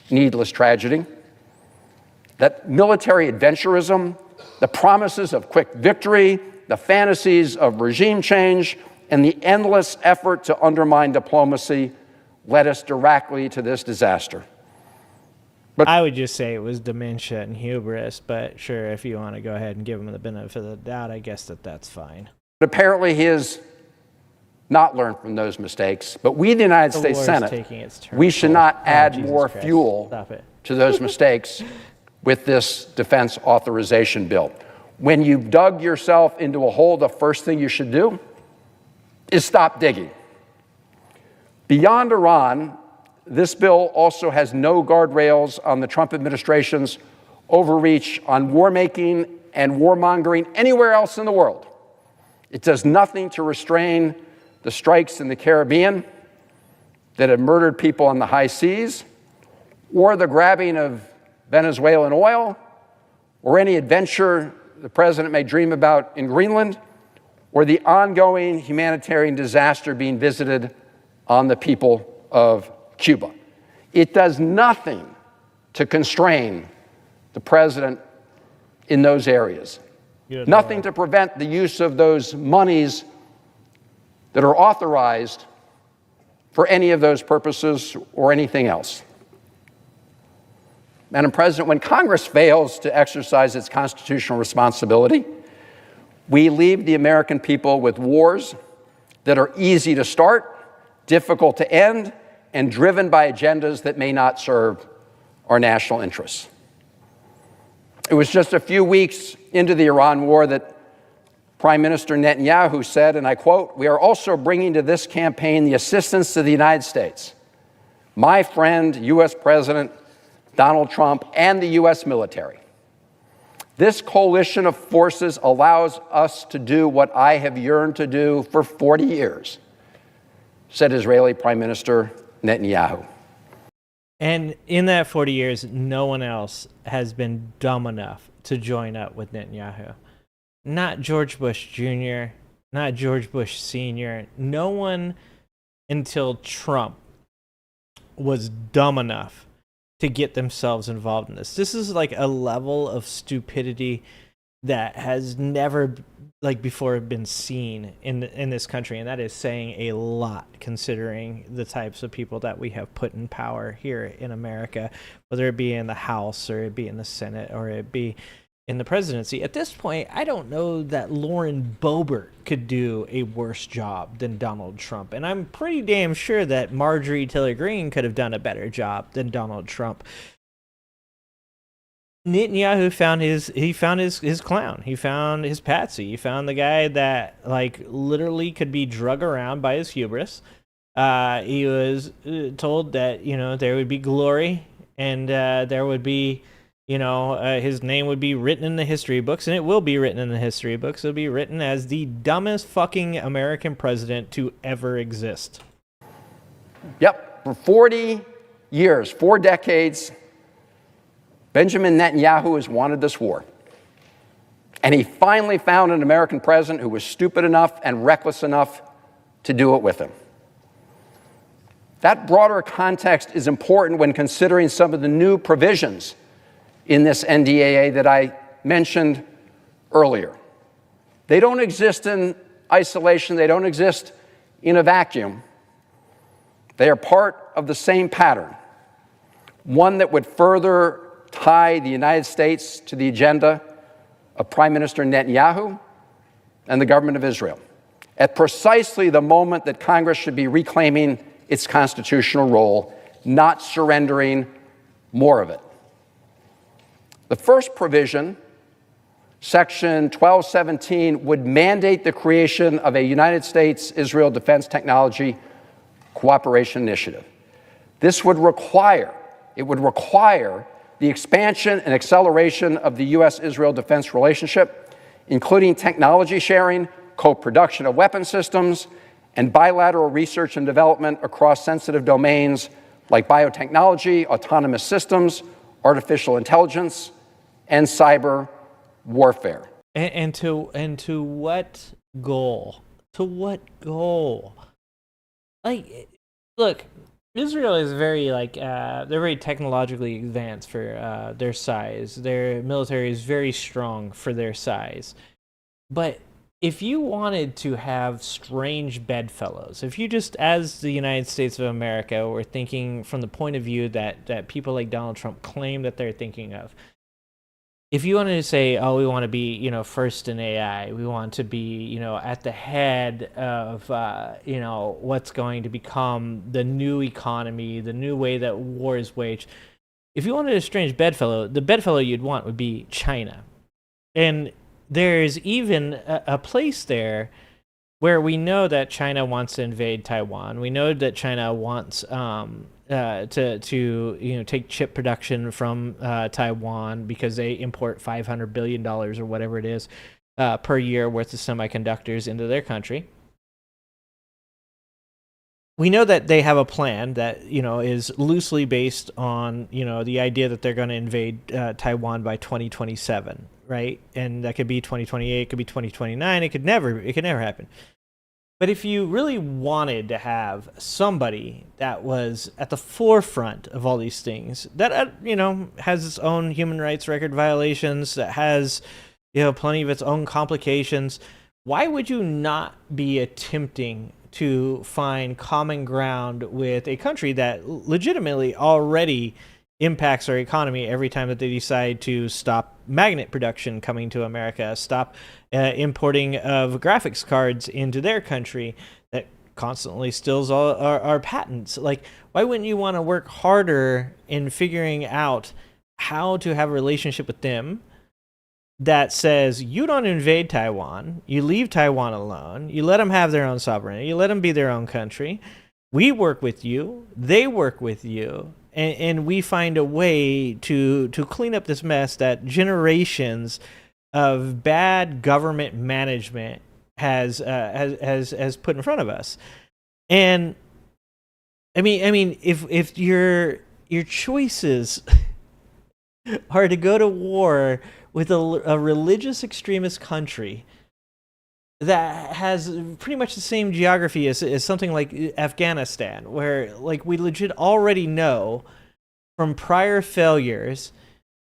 needless tragedy, that military adventurism, the promises of quick victory, the fantasies of regime change, and the endless effort to undermine diplomacy led us directly to this disaster. But I would just say it was dementia and hubris, but sure, if you want to go ahead and give him the benefit of the doubt, I guess that's fine. But apparently he has not learned from those mistakes. But we, the United States Senate, we should not add more fuel to those mistakes with this defense authorization bill. When you've dug yourself into a hole, the first thing you should do is stop digging. Beyond Iran, this bill also has no guardrails on the Trump administration's overreach on war-making and warmongering anywhere else in the world. It does nothing to restrain the strikes in the Caribbean that have murdered people on the high seas, or the grabbing of Venezuelan oil, or any adventure the president may dream about in Greenland, or the ongoing humanitarian disaster being visited on the people of Cuba. It does nothing to constrain the president in those areas. Nothing to prevent the use of those monies that are authorized for any of those purposes or anything else. Madam President, when Congress fails to exercise its constitutional responsibility, we leave the American people with wars that are easy to start, difficult to end, and driven by agendas that may not serve our national interests. It was just a few weeks into the Iran war that Prime Minister Netanyahu said, and I quote, "We are also bringing to this campaign the assistance to the United States, my friend, U.S. President Donald Trump, and the U.S. military. This coalition of forces allows us to do what I have yearned to do for 40 years," said Israeli Prime Minister Netanyahu. And in that 40 years, no one else has been dumb enough to join up with Netanyahu. Not George Bush Jr., not George Bush Sr. No one until Trump was dumb enough to get themselves involved in this. This is like a level of stupidity that has never before been seen in this country, and that is saying a lot considering the types of people that we have put in power here in America, whether it be in the House or it be in the Senate or it be in the presidency. At this point, I don't know that Lauren Boebert could do a worse job than Donald Trump. And I'm pretty damn sure that Marjorie Taylor Greene could have done a better job than Donald Trump. Netanyahu found his clown. He found his patsy. He found the guy that literally could be drug around by his hubris. He was told that, there would be glory and there would be, his name would be written in the history books, and it will be written in the history books. It'll be written as the dumbest fucking American president to ever exist. Yep, for 40 years, 4 decades, Benjamin Netanyahu has wanted this war. And he finally found an American president who was stupid enough and reckless enough to do it with him. That broader context is important when considering some of the new provisions in this NDAA that I mentioned earlier. They don't exist in isolation. They don't exist in a vacuum. They are part of the same pattern, one that would further tie the United States to the agenda of Prime Minister Netanyahu and the government of Israel at precisely the moment that Congress should be reclaiming its constitutional role, not surrendering more of it. The first provision, Section 1217, would mandate the creation of a United States-Israel Defense Technology Cooperation Initiative. This would require the expansion and acceleration of the U.S.-Israel defense relationship, including technology sharing, co-production of weapon systems, and bilateral research and development across sensitive domains like biotechnology, autonomous systems, artificial intelligence, and cyber warfare. And to what goal? To what goal? Look, Israel is very they're very technologically advanced for their size. Their military is very strong for their size. But if you wanted to have strange bedfellows, if you just, as the United States of America, were thinking from the point of view that people like Donald Trump claim that they're thinking of, if you wanted to say, oh, we want to be, first in AI, we want to be, at the head of, what's going to become the new economy, the new way that war is waged, if you wanted a strange bedfellow, the bedfellow you'd want would be China. And there's even a place there where we know that China wants to invade Taiwan. We know that China wants to take chip production from Taiwan because they import $500 billion or whatever it is per year worth of semiconductors into their country. We know that they have a plan that is loosely based on the idea that they're going to invade Taiwan by 2027, right? And that could be 2028, it could be 2029, it could never happen. But if you really wanted to have somebody that was at the forefront of all these things, that has its own human rights record violations, that has plenty of its own complications, why would you not be attempting to find common ground with a country that legitimately already impacts our economy every time that they decide to stop magnet production coming to America, stop importing of graphics cards into their country, that constantly steals all our patents? Like, why wouldn't you want to work harder in figuring out how to have a relationship with them that says you don't invade Taiwan, you leave Taiwan alone, you let them have their own sovereignty, you let them be their own country, we work with you, they work with you, and we find a way to clean up this mess that generations of bad government management has put in front of us. And I mean if your choices are to go to war with a religious extremist country that has pretty much the same geography as something like Afghanistan, where we legit already know from prior failures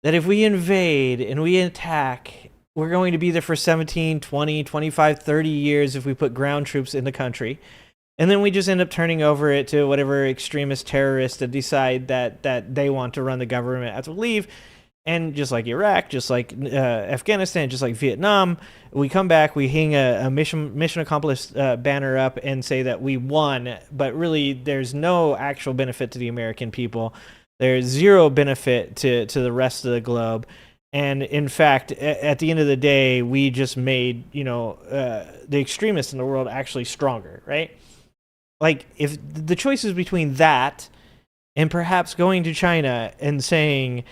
that if we invade and we attack, we're going to be there for 17, 20, 25, 30 years if we put ground troops in the country. And then we just end up turning over it to whatever extremist terrorists that decide that they want to run the government after we leave. And just like Iraq, just like Afghanistan, just like Vietnam, we come back, we hang a mission accomplished banner up and say that we won, but really there's no actual benefit to the American people. There's zero benefit to the rest of the globe. And in fact, at the end of the day, we just made, the extremists in the world actually stronger, right? Like, if the choice is between that and perhaps going to China and saying,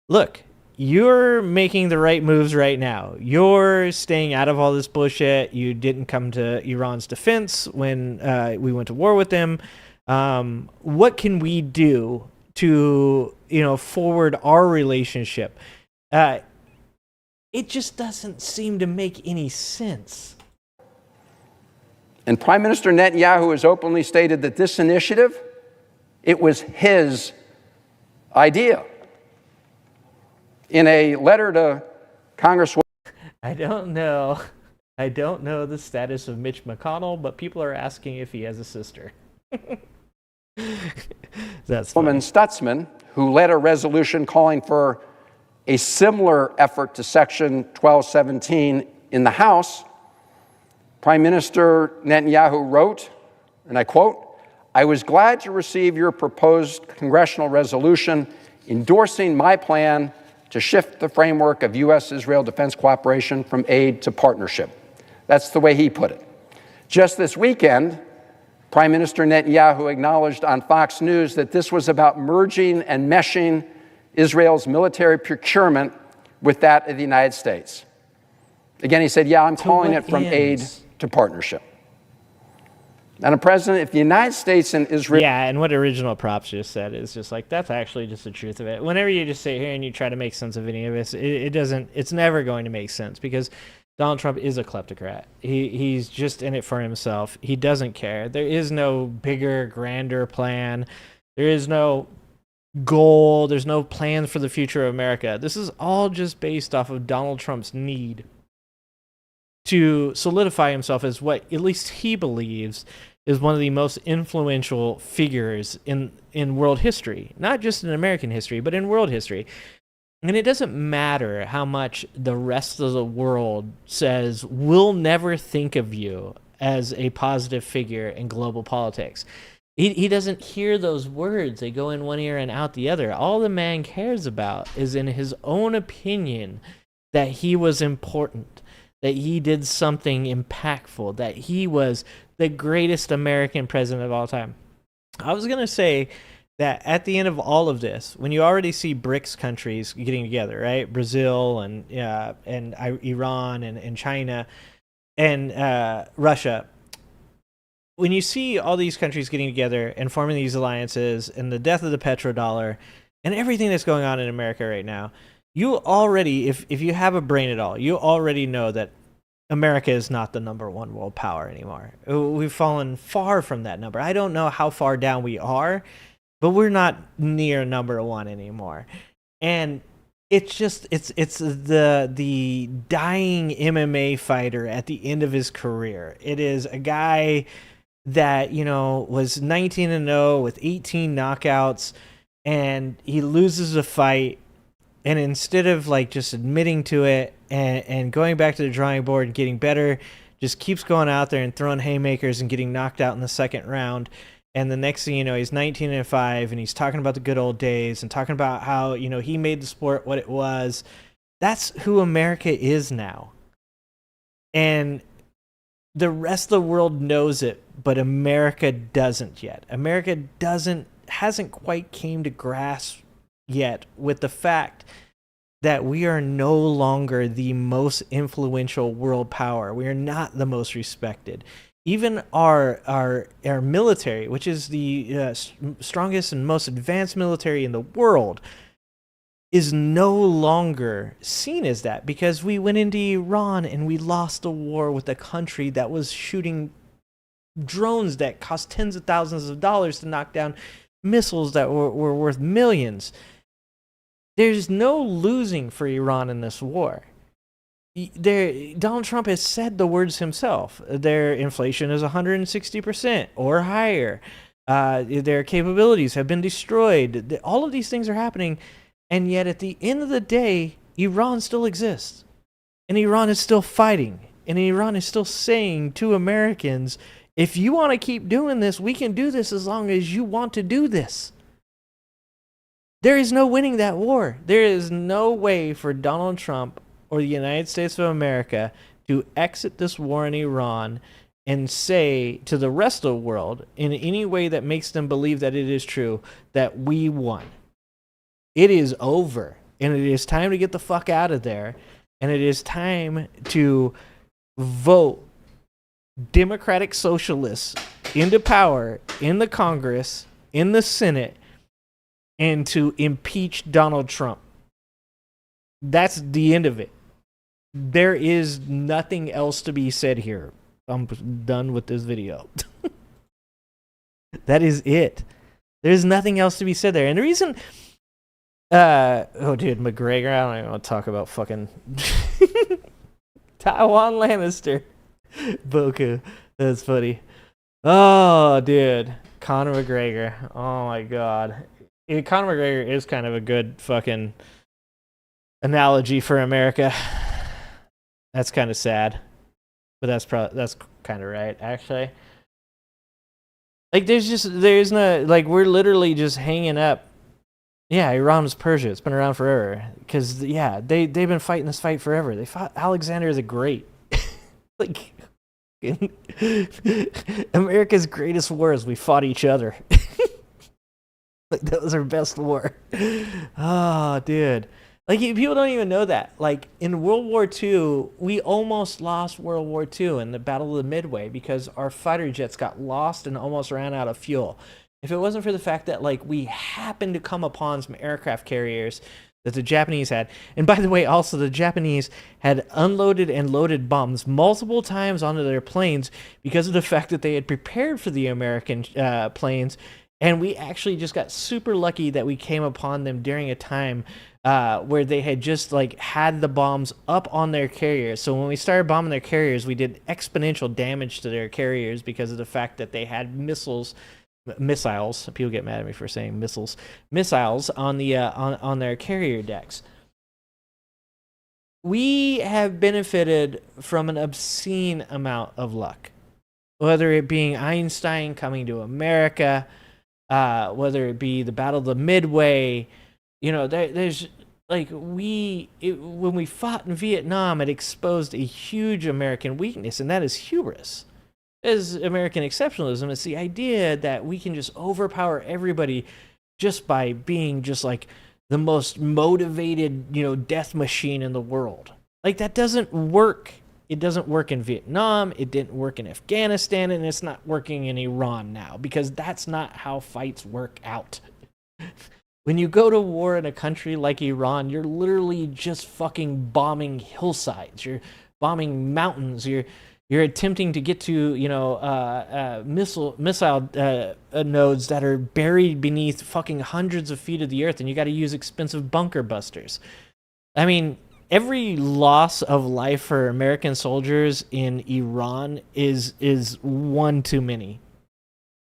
look, you're making the right moves right now. You're staying out of all this bullshit. You didn't come to Iran's defense when we went to war with them. What can we do to, forward our relationship? It just doesn't seem to make any sense. And Prime Minister Netanyahu has openly stated that this initiative, it was his idea. In a letter to Congresswoman, I don't know the status of Mitch McConnell, but people are asking if he has a sister. That's funny. Stutzman, who led a resolution calling for a similar effort to Section 1217 in the House, Prime Minister Netanyahu wrote, and I quote, "I was glad to receive your proposed congressional resolution endorsing my plan to shift the framework of U.S.-Israel defense cooperation from aid to partnership." That's the way he put it. Just this weekend, Prime Minister Netanyahu acknowledged on Fox News that this was about merging and meshing Israel's military procurement with that of the United States. Again, he said, I'm calling it from aid to partnership. Madam President, if the United States and Israel... Yeah, and what Original Props just said is just like, that's actually just the truth of it. Whenever you just sit here and you try to make sense of any of this, it's never going to make sense, because Donald Trump is a kleptocrat. He's just in it for himself. He doesn't care. There is no bigger, grander plan. There is no goal. There's no plan for the future of America. This is all just based off of Donald Trump's need to solidify himself as what at least he believes is one of the most influential figures in world history, not just in American history, but in world history. And it doesn't matter how much the rest of the world says, we'll never think of you as a positive figure in global politics. He doesn't hear those words. They go in one ear and out the other. All the man cares about is in his own opinion that he was important, that he did something impactful, that he was the greatest American president of all time. I was going to say that at the end of all of this, when you already see BRICS countries getting together, right? Brazil and Iran and China and Russia, when you see all these countries getting together and forming these alliances and the death of the petrodollar and everything that's going on in America right now, you already, if you have a brain at all, you already know that America is not the number one world power anymore. We've fallen far from that number. I don't know how far down we are, but we're not near number one anymore. And it's just it's the dying MMA fighter at the end of his career. It is a guy that, you know, was 19-0 with 18 knockouts, and he loses a fight, and instead of like just admitting to it and going back to the drawing board and getting better, just keeps going out there and throwing haymakers and getting knocked out in the second round. And the next thing you know, he's 19-5, and he's talking about the good old days and talking about how, you know, he made the sport what it was. That's who America is now. And the rest of the world knows it, but America doesn't yet. America hasn't quite came to grasp yet with the fact that we are no longer the most influential world power. We are not the most respected. Even our military, which is the strongest and most advanced military in the world, is no longer seen as that, because we went into Iran and we lost a war with a country that was shooting drones that cost tens of thousands of dollars to knock down missiles that were worth millions. There's no losing for Iran in this war. Donald Trump has said the words himself. Their inflation is 160% or higher. Their capabilities have been destroyed. All of these things are happening. And yet at the end of the day, Iran still exists. And Iran is still fighting. And Iran is still saying to Americans, if you want to keep doing this, we can do this as long as you want to do this. There is no winning that war. There is no way for Donald Trump or the United States of America to exit this war in Iran and say to the rest of the world, in any way that makes them believe that it is true, that we won. It is over, and it is time to get the fuck out of there, and it is time to vote Democratic Socialists into power in the Congress, in the Senate, and to impeach Donald Trump. That's the end of it. There is nothing else to be said here. I'm done with this video. That is it. There's nothing else to be said there. And the reason... oh, dude, McGregor. I don't even want to talk about fucking Taiwan Lannister. Boku. That's funny. Oh, dude. Conor McGregor. Oh, my God. Conor McGregor is kind of a good fucking analogy for America. That's kind of sad. But that's kind of right, actually. Like, there's no, like, we're literally just hanging up. Yeah, Iran was Persia. It's been around forever. Because, yeah, they've been fighting this fight forever. They fought Alexander the Great. Like, America's greatest wars, we fought each other. Like, that was our best war. Oh, dude. Like, people don't even know that. Like, in World War II, we almost lost World War II in the Battle of the Midway because our fighter jets got lost and almost ran out of fuel. If it wasn't for the fact that, like, we happened to come upon some aircraft carriers that the Japanese had. And by the way, also, the Japanese had unloaded and loaded bombs multiple times onto their planes because of the fact that they had prepared for the American planes. And we actually just got super lucky that we came upon them during a time where they had just, like, had the bombs up on their carriers. So when we started bombing their carriers, we did exponential damage to their carriers because of the fact that they had missiles. People get mad at me for saying missiles on the on their carrier decks. We have benefited from an obscene amount of luck. whether it being Einstein coming to America, whether it be the Battle of the Midway, there's like when we fought in Vietnam, it exposed a huge American weakness, and that is hubris. Is American exceptionalism. It's the idea that we can just overpower everybody just by being just like the most motivated, death machine in the world. Like, that doesn't work. It doesn't work in Vietnam. It didn't work in Afghanistan, and it's not working in Iran now, because that's not how fights work out. When you go to war in a country like Iran, you're literally just fucking bombing hillsides. You're bombing mountains. You're attempting to get to, missile nodes that are buried beneath fucking hundreds of feet of the earth, and you got to use expensive bunker busters. I mean, every loss of life for American soldiers in Iran is one too many.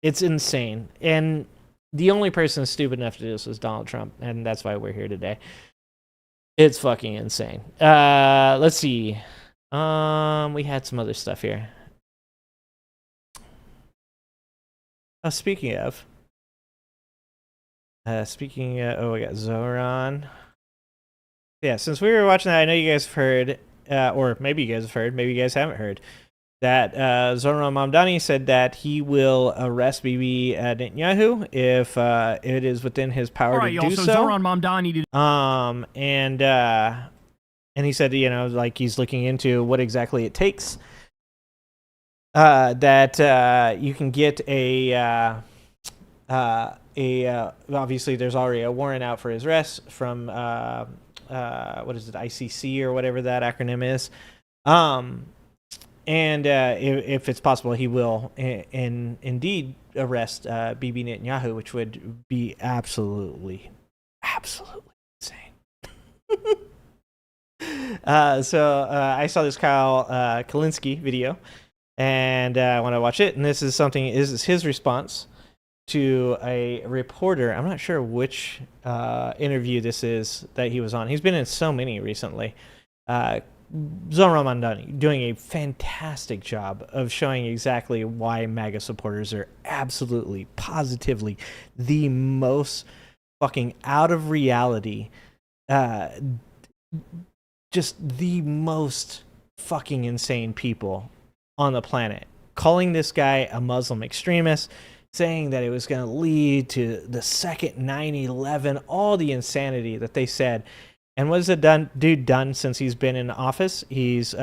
It's insane. And the only person stupid enough to do this was Donald Trump, and that's why we're here today. It's fucking insane. Let's see. We had some other stuff here. Speaking of, we got Zohran. Yeah, since we were watching that, I know you guys have heard, or maybe you guys have heard, maybe you guys haven't heard, that Zohran Mamdani said that he will arrest Bibi Netanyahu if it is within his power to do so. Zohran Mamdani did. And he said, like he's looking into what exactly it takes. That you can get obviously there's already a warrant out for his arrest from what is it, ICC or whatever that acronym is. And if it's possible, he will indeed arrest Bibi Netanyahu, which would be absolutely insane. So I saw this Kyle Kalinske video, and I want to watch it. And this is his response to a reporter. I'm not sure which interview this is that he was on. He's been in so many recently. Zohran Mamdani doing a fantastic job of showing exactly why MAGA supporters are absolutely, positively the most fucking out of reality, just the most fucking insane people on the planet. Calling this guy a Muslim extremist, saying that it was going to lead to the second 9/11, all the insanity that they said. And what has the dude done since he's been in office? He's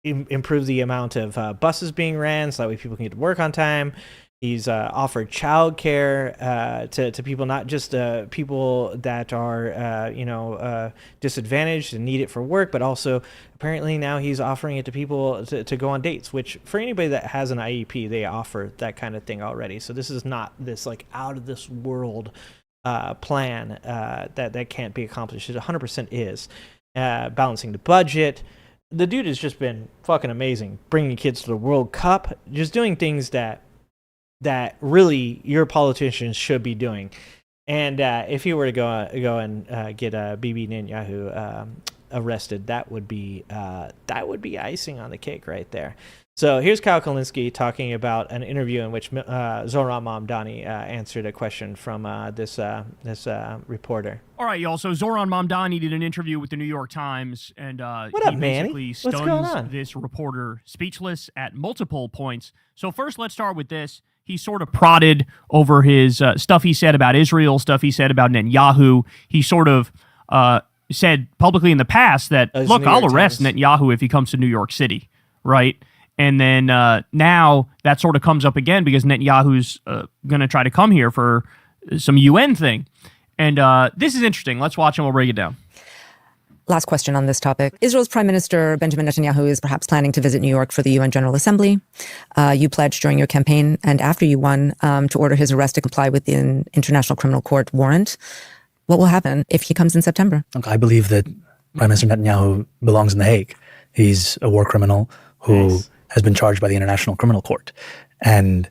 improved the amount of buses being ran so that way people can get to work on time. He's offered childcare to people, not just people that are disadvantaged and need it for work, but also apparently now he's offering it to people to go on dates, which for anybody that has an IEP, they offer that kind of thing already. So this is not this like out of this world plan that can't be accomplished. It 100% is. Balancing the budget. The dude has just been fucking amazing. Bringing kids to the World Cup. Just doing things that really your politicians should be doing. And if he were to go and get Bibi Netanyahu arrested, that would be icing on the cake right there. So here's Kyle Kalinske talking about an interview in which Zohran Mamdani answered a question from this reporter. All right, y'all. So Zohran Mamdani did an interview with the New York Times, and what up, he basically stuns this reporter speechless at multiple points. So first, let's start with this. He sort of prodded over his stuff he said about Israel, stuff he said about Netanyahu. He sort of said publicly in the past that, look, I'll arrest Netanyahu if he comes to New York City, right? And then now that sort of comes up again because Netanyahu's going to try to come here for some UN thing. And this is interesting. Let's watch and we'll break it down. Last question on this topic. Israel's Prime Minister Benjamin Netanyahu is perhaps planning to visit New York for the UN General Assembly. You pledged during your campaign and after you won to order his arrest to comply with the International Criminal Court warrant. What will happen if he comes in September? I believe that Prime Minister Netanyahu belongs in The Hague. He's a war criminal who has been charged by the International Criminal Court. And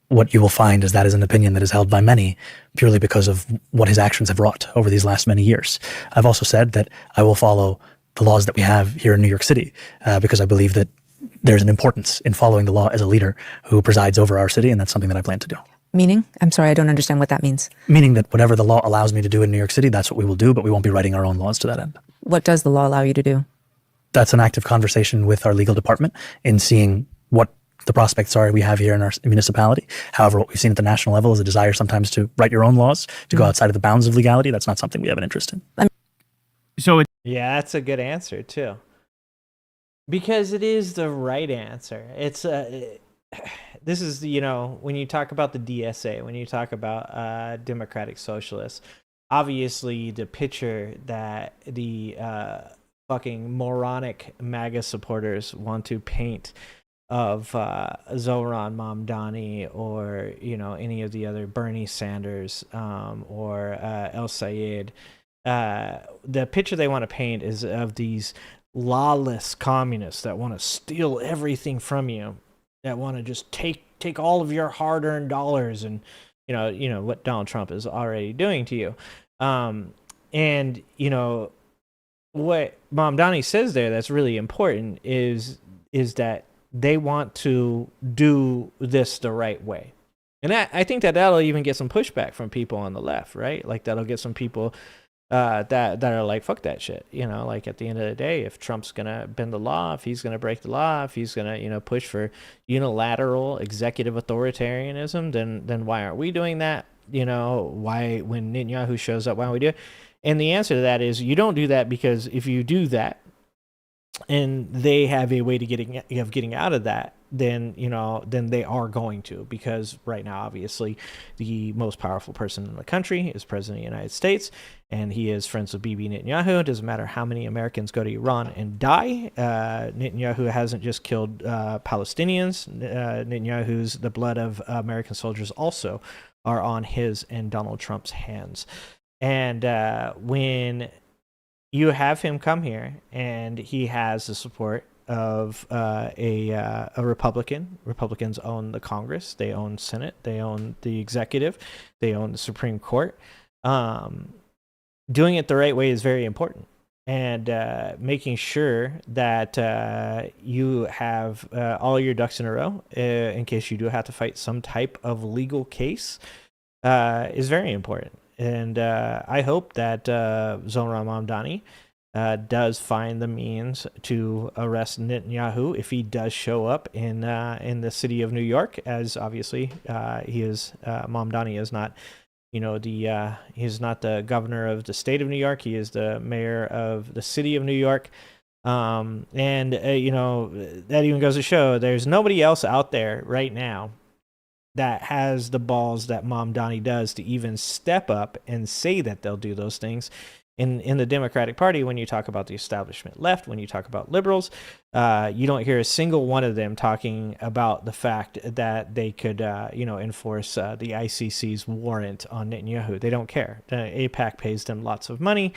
what you will find is that is an opinion that is held by many purely because of what his actions have wrought over these last many years. I've also said that I will follow the laws that we have here in New York City because I believe that there's an importance in following the law as a leader who presides over our city, and that's something that I plan to do. Meaning? I'm sorry, I don't understand what that means. Meaning that whatever the law allows me to do in New York City, that's what we will do, but we won't be writing our own laws to that end. What does the law allow you to do? That's an active conversation with our legal department in seeing what the prospects are we have here in our municipality. However, what we've seen at the national level is a desire sometimes to write your own laws, to go outside of the bounds of legality. That's not something we have an interest in. Yeah, that's a good answer, too. Because it is the right answer. It's this is, you know, when you talk about the DSA, when you talk about democratic socialists, obviously the picture that the fucking moronic MAGA supporters want to paint of Zohran Mamdani, or, you know, any of the other Bernie Sanders or El Sayed, the picture they want to paint is of these lawless communists that want to steal everything from you, that want to just take all of your hard-earned dollars, and you know what Donald Trump is already doing to you. And you know what Mamdani says there that's really important is that they want to do this the right way. And I think that'll even get some pushback from people on the left, right? Like that'll get some people that are like, fuck that shit. You know, like at the end of the day, if Trump's going to bend the law, if he's going to break the law, if he's going to, you know, push for unilateral executive authoritarianism, then why aren't we doing that? You know, why, when Netanyahu shows up, why don't we do it? And the answer to that is you don't do that, because if you do that and they have a way to getting out of that, then, you know, then they are going to, because right now, obviously, the most powerful person in the country is President of the United States, and he is friends with Bibi Netanyahu. It doesn't matter how many Americans go to Iran and die. Netanyahu hasn't just killed Palestinians. Netanyahu's, the blood of American soldiers also are on his and Donald Trump's hands. And when you have him come here and he has the support of a Republican. Republicans own the Congress, they own Senate, they own the executive, they own the Supreme Court. Doing it the right way is very important, and making sure that you have all your ducks in a row in case you do have to fight some type of legal case is very important. And I hope that Zohran Mamdani does find the means to arrest Netanyahu if he does show up in the city of New York, as obviously he is. Mamdani is not, you know, he's not the governor of the state of New York. He is the mayor of the city of New York. And you know, that even goes to show there's nobody else out there right now that has the balls that Mamdani does to even step up and say that they'll do those things. In the Democratic Party, when you talk about the establishment left, when you talk about liberals, you don't hear a single one of them talking about the fact that they could, you know, enforce the ICC's warrant on Netanyahu. They don't care. AIPAC pays them lots of money.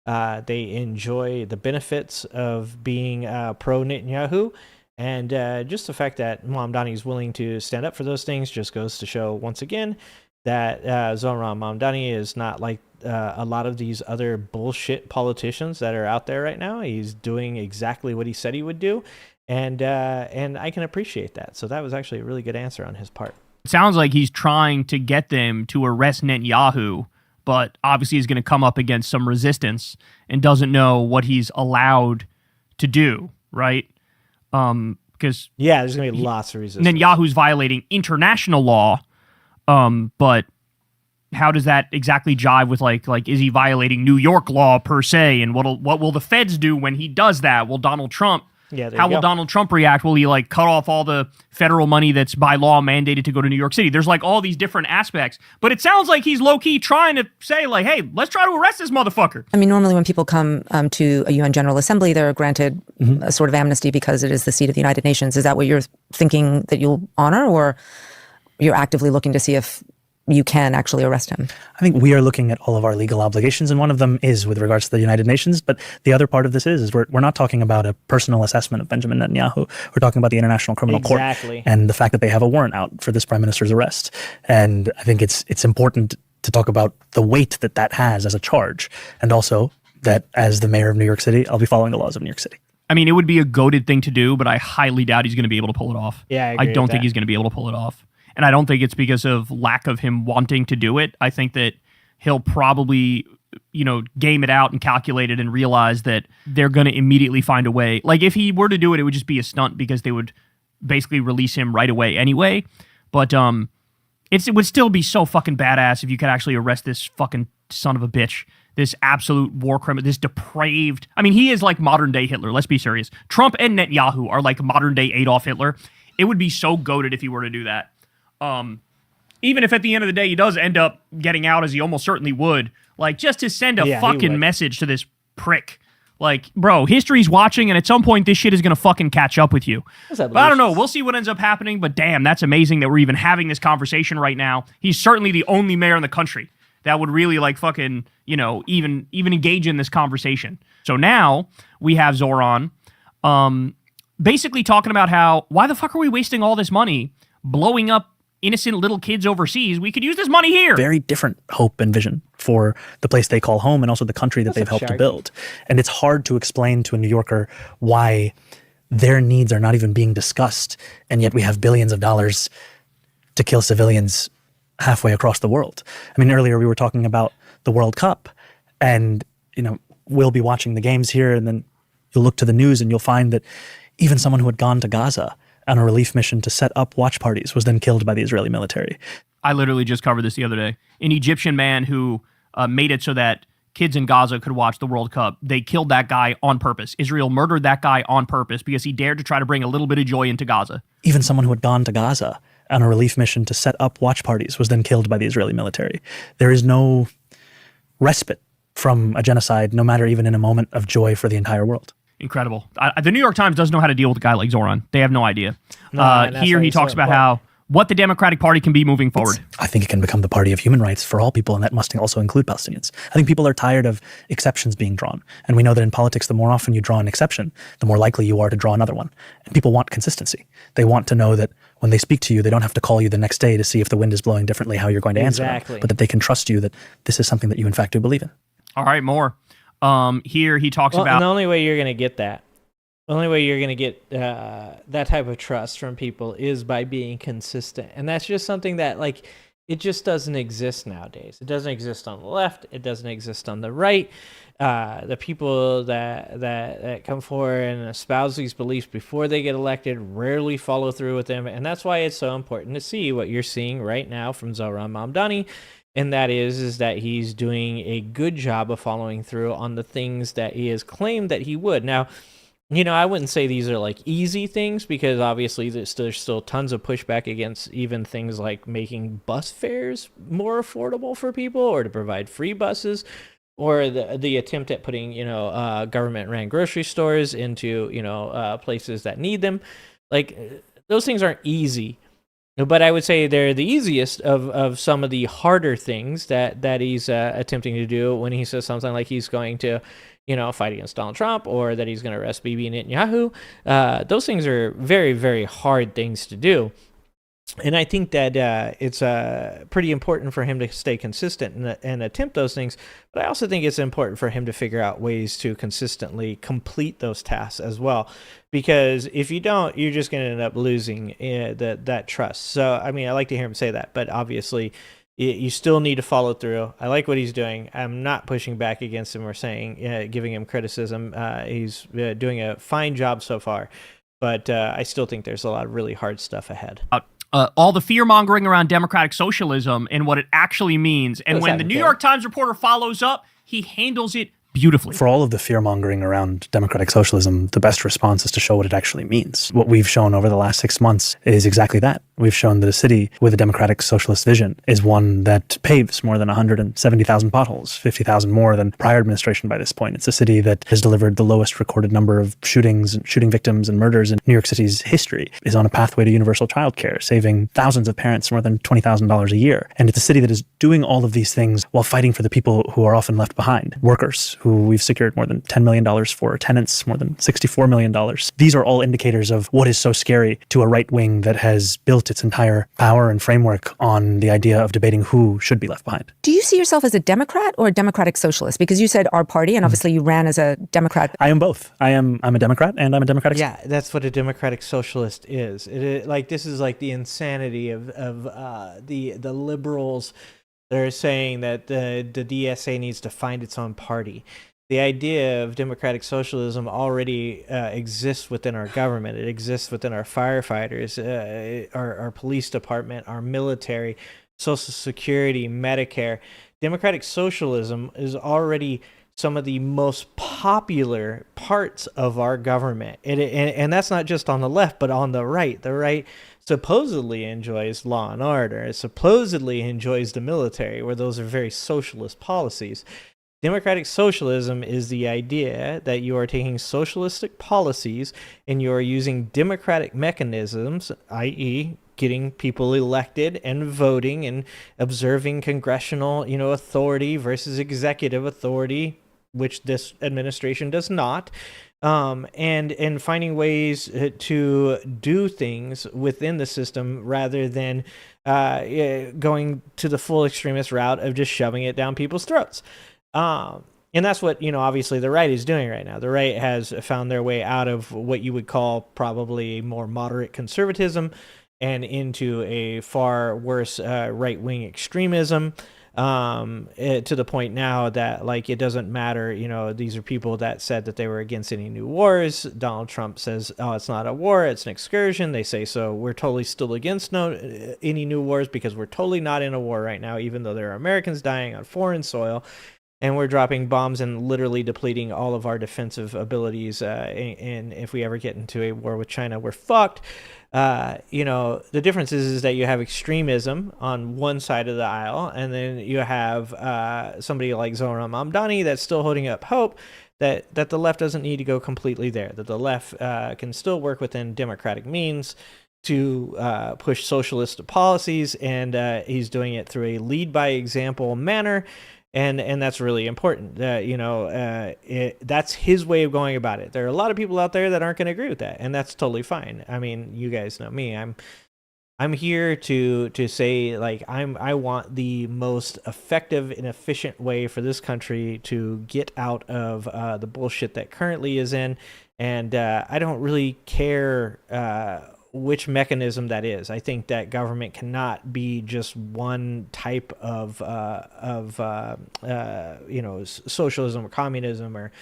They enjoy the benefits of being pro-Netanyahu. And just the fact that Mamdani is willing to stand up for those things just goes to show, once again, that Zohran Mamdani is not like a lot of these other bullshit politicians that are out there right now. He's doing exactly what he said he would do, and I can appreciate that. So that was actually a really good answer on his part. It sounds like he's trying to get them to arrest Netanyahu, but obviously he's going to come up against some resistance and doesn't know what he's allowed to do, right? Because there's going to be lots of resistance. Netanyahu's violating international law, but how does that exactly jive with like is he violating New York law per se? And what will the feds do when he does that? Will Donald Trump? How will Donald Trump react? Will he like cut off all the federal money that's by law mandated to go to New York City? There's like all these different aspects, but it sounds like he's low key trying to say like, hey, let's try to arrest this motherfucker. I mean, normally when people come to a UN General Assembly, they're granted a sort of amnesty because it is the seat of the United Nations. Is that what you're thinking that you'll honor, or you're actively looking to see if you can actually arrest him? I think we are looking at all of our legal obligations, and one of them is with regards to the United Nations. But the other part of this is we're not talking about a personal assessment of Benjamin Netanyahu. We're talking about the International Criminal Court and the fact that they have a warrant out for this prime minister's arrest. And I think it's important to talk about the weight that has as a charge, and also that as the mayor of New York City, I'll be following the laws of New York City. I mean, it would be a goated thing to do, but I highly doubt he's going to be able to pull it off. Yeah, I don't think he's going to be able to pull it off. And I don't think it's because of lack of him wanting to do it. I think that he'll probably, game it out and calculate it and realize that they're going to immediately find a way. Like, if he were to do it, it would just be a stunt because they would basically release him right away anyway. But it would still be so fucking badass if you could actually arrest this fucking son of a bitch. This absolute war criminal, this depraved. I mean, he is like modern day Hitler. Let's be serious. Trump and Netanyahu are like modern day Adolf Hitler. It would be so goated if he were to do that. Even if at the end of the day he does end up getting out, as he almost certainly would, like, just to send a fucking message to this prick. Like, bro, history's watching, and at some point this shit is gonna fucking catch up with you. But I don't know. We'll see what ends up happening. But damn, that's amazing that we're even having this conversation right now. He's certainly the only mayor in the country that would really like fucking, even engage in this conversation. So now we have Zohran basically talking about how, why the fuck are we wasting all this money blowing up innocent little kids overseas? We could use this money here. Very different hope and vision for the place they call home and also the country that they've helped to build. And it's hard to explain to a New Yorker why their needs are not even being discussed, and yet we have billions of dollars to kill civilians halfway across the world. I mean, earlier we were talking about the World Cup, and we'll be watching the games here, and then you'll look to the news and you'll find that even someone who had gone to Gaza on a relief mission to set up watch parties was then killed by the Israeli military. I literally just covered this the other day. An Egyptian man who made it so that kids in Gaza could watch the World Cup. They killed that guy on purpose. Israel murdered that guy on purpose because he dared to try to bring a little bit of joy into Gaza. Even someone who had gone to Gaza on a relief mission to set up watch parties was then killed by the Israeli military. There is no respite from a genocide, no matter even in a moment of joy for the entire world. Incredible. The New York Times doesn't know how to deal with a guy like Zohran. They have no idea. Here he talks about how what the Democratic Party can be moving forward. I think it can become the party of human rights for all people, and that must also include Palestinians. I think people are tired of exceptions being drawn. And we know that in politics, the more often you draw an exception, the more likely you are to draw another one. And people want consistency. They want to know that when they speak to you, they don't have to call you the next day to see if the wind is blowing differently, how you're going to answer them, but that they can trust you that this is something that you in fact do believe in. All right, more. Here he talks about... And the only way you're going to get that, the only way you're going to get that type of trust from people is by being consistent. And that's just something that, like, it just doesn't exist nowadays. It doesn't exist on the left. It doesn't exist on the right. The people that come forward and espouse these beliefs before they get elected rarely follow through with them. And that's why it's so important to see what you're seeing right now from Zohran Mamdani. And that is that he's doing a good job of following through on the things that he has claimed that he would. Now, I wouldn't say these are like easy things, because obviously there's still tons of pushback against even things like making bus fares more affordable for people, or to provide free buses, or the attempt at putting, government-ran grocery stores into, places that need them. Like, those things aren't easy. But I would say they're the easiest of some of the harder things that he's attempting to do when he says something like he's going to, fight against Donald Trump, or that he's going to arrest Bibi and Netanyahu. Those things are very, very hard things to do. And I think that it's pretty important for him to stay consistent and attempt those things. But I also think it's important for him to figure out ways to consistently complete those tasks as well. Because if you don't, you're just going to end up losing that trust. So, I mean, I like to hear him say that. But obviously, you still need to follow through. I like what he's doing. I'm not pushing back against him or saying, giving him criticism. He's doing a fine job so far. But I still think there's a lot of really hard stuff ahead. All the fear-mongering around democratic socialism and what it actually means. And when the New York Times reporter follows up, he handles it beautifully. For all of the fear-mongering around democratic socialism, the best response is to show what it actually means. What we've shown over the last 6 months is exactly that. We've shown that a city with a democratic socialist vision is one that paves more than 170,000 potholes, 50,000 more than prior administration by this point. It's a city that has delivered the lowest recorded number of shootings, shooting victims, and murders in New York City's history, is on a pathway to universal childcare, saving thousands of parents more than $20,000 a year. And it's a city that is doing all of these things while fighting for the people who are often left behind, workers who we've secured more than $10 million for, tenants more than $64 million. These are all indicators of what is so scary to a right wing that has built its entire power and framework on the idea of debating who should be left behind. Do you see yourself as a Democrat or a democratic socialist? Because you said our party, and obviously you ran as a Democrat. I am both. I'm a Democrat and I'm a democratic. Yeah, that's what a democratic socialist is. Like this is like the insanity of the liberals that are saying that the DSA needs to find its own party. The idea of democratic socialism already exists within our government. It exists within our firefighters, our police department, our military, Social Security, Medicare. Democratic socialism is already some of the most popular parts of our government. And that's not just on the left, but on the right. The right supposedly enjoys law and order. It supposedly enjoys the military, where those are very socialist policies. Democratic socialism is the idea that you are taking socialistic policies and you are using democratic mechanisms, i.e., getting people elected and voting and observing congressional, authority versus executive authority, which this administration does not, and finding ways to do things within the system rather than going to the full extremist route of just shoving it down people's throats. And that's what, obviously the right is doing right now. The right has found their way out of what you would call probably more moderate conservatism and into a far worse right-wing extremism, to the point now that, like, it doesn't matter. These are people that said that they were against any new wars. Donald Trump says, oh, it's not a war, it's an excursion. They say, so we're totally still against any new wars because we're totally not in a war right now, even though there are Americans dying on foreign soil. And we're dropping bombs and literally depleting all of our defensive abilities. And if we ever get into a war with China, we're fucked. The difference is that you have extremism on one side of the aisle, and then you have somebody like Zohran Mamdani that's still holding up hope that the left doesn't need to go completely there, that the left can still work within democratic means to push socialist policies, and he's doing it through a lead-by-example manner. And that's really important. That's his way of going about it. There are a lot of people out there that aren't going to agree with that, and that's totally fine. I mean, you guys know me. I'm here to say, like, I want the most effective and efficient way for this country to get out of the bullshit that currently is in, and I don't really care which mechanism that is. I think that government cannot be just one type of socialism or communism or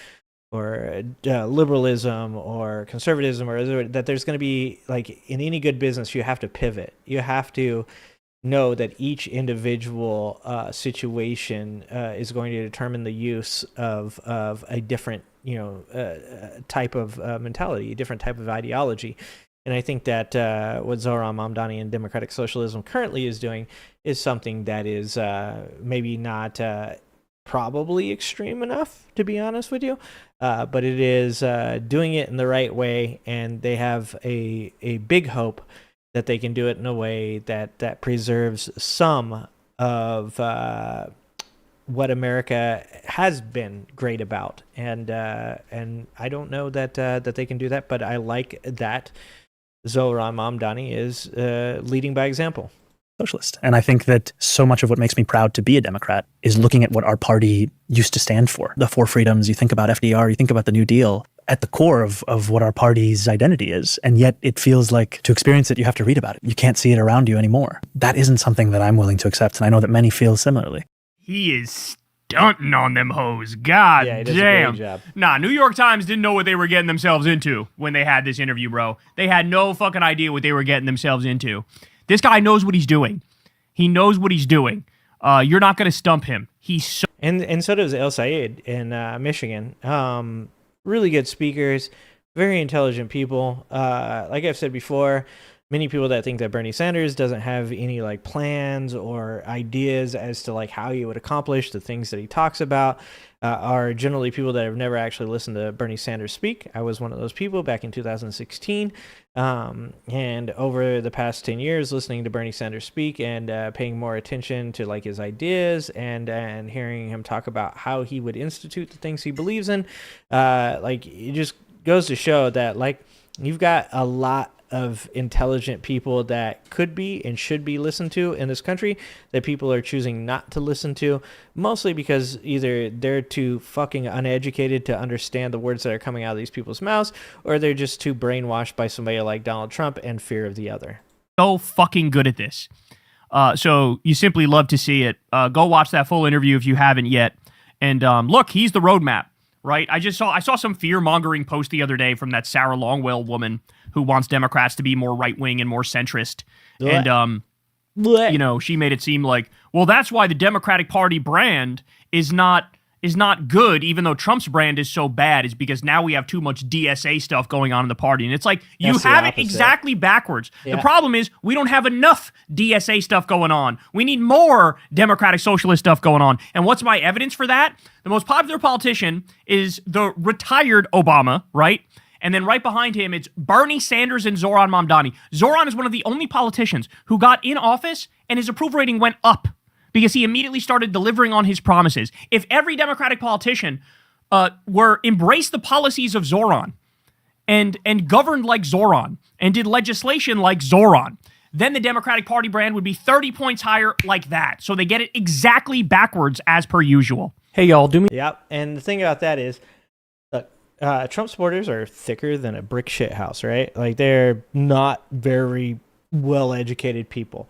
liberalism or conservatism, or that there's going to be, like, in any good business, you have to pivot. You have to know that each individual situation is going to determine the use of a different type of mentality, a different type of ideology. And I think that what Zohran Mamdani and democratic socialism currently is doing is something that is maybe not probably extreme enough, to be honest with you, but it is doing it in the right way, and they have a big hope that they can do it in a way that preserves some of what America has been great about. And I don't know that they can do that, but I like that Zohran Mamdani is leading by example. Socialist. And I think that so much of what makes me proud to be a Democrat is looking at what our party used to stand for. The four freedoms, you think about FDR, you think about the New Deal, at the core of what our party's identity is. And yet it feels like to experience it, you have to read about it. You can't see it around you anymore. That isn't something that I'm willing to accept. And I know that many feel similarly. He is stunting on them hoes. God yeah, he does damn. a great job. Nah, New York Times didn't know what they were getting themselves into when they had this interview, bro. They had no fucking idea what they were getting themselves into. This guy knows what he's doing. He knows what he's doing. You're not going to stump him. He's so... And so does El Sayed in Michigan. Really good speakers, very intelligent people. Like I've said before, many people that think that Bernie Sanders doesn't have any like plans or ideas as to like how he would accomplish the things that he talks about are generally people that have never actually listened to Bernie Sanders speak. I was one of those people back in 2016. And over the past 10 years, listening to Bernie Sanders speak and paying more attention to like his ideas and hearing him talk about how he would institute the things he believes in, like it just goes to show that like you've got a lot of intelligent people that could be and should be listened to in this country that people are choosing not to listen to, mostly because either they're too fucking uneducated to understand the words that are coming out of these people's mouths, or they're just too brainwashed by somebody like Donald Trump and fear of the other. So fucking good at this. So you simply love to see it. Go watch that full interview if you haven't yet. And look, he's the roadmap, right? I saw some fear-mongering post the other day from that Sarah Longwell woman who wants Democrats to be more right-wing and more centrist. And, you know, she made it seem like, well, that's why the Democratic Party brand is not good, even though Trump's brand is so bad, is because now we have too much DSA stuff going on in the party. And it's like, you have it exactly backwards. Yeah. The problem is we don't have enough DSA stuff going on. We need more Democratic Socialist stuff going on. And what's my evidence for that? The most popular politician is the retired Obama, right? And then right behind him, it's Bernie Sanders and Zohran Mamdani. Zohran is one of the only politicians who got in office and his approval rating went up because he immediately started delivering on his promises. If every Democratic politician embraced the policies of Zohran and governed like Zohran and did legislation like Zohran, then the Democratic Party brand would be 30 points higher like that. So they get it exactly backwards as per usual. Hey, y'all, do me. Yep, and the thing about that is, Trump supporters are thicker than a brick shit house, right? Like, they're not very well-educated people,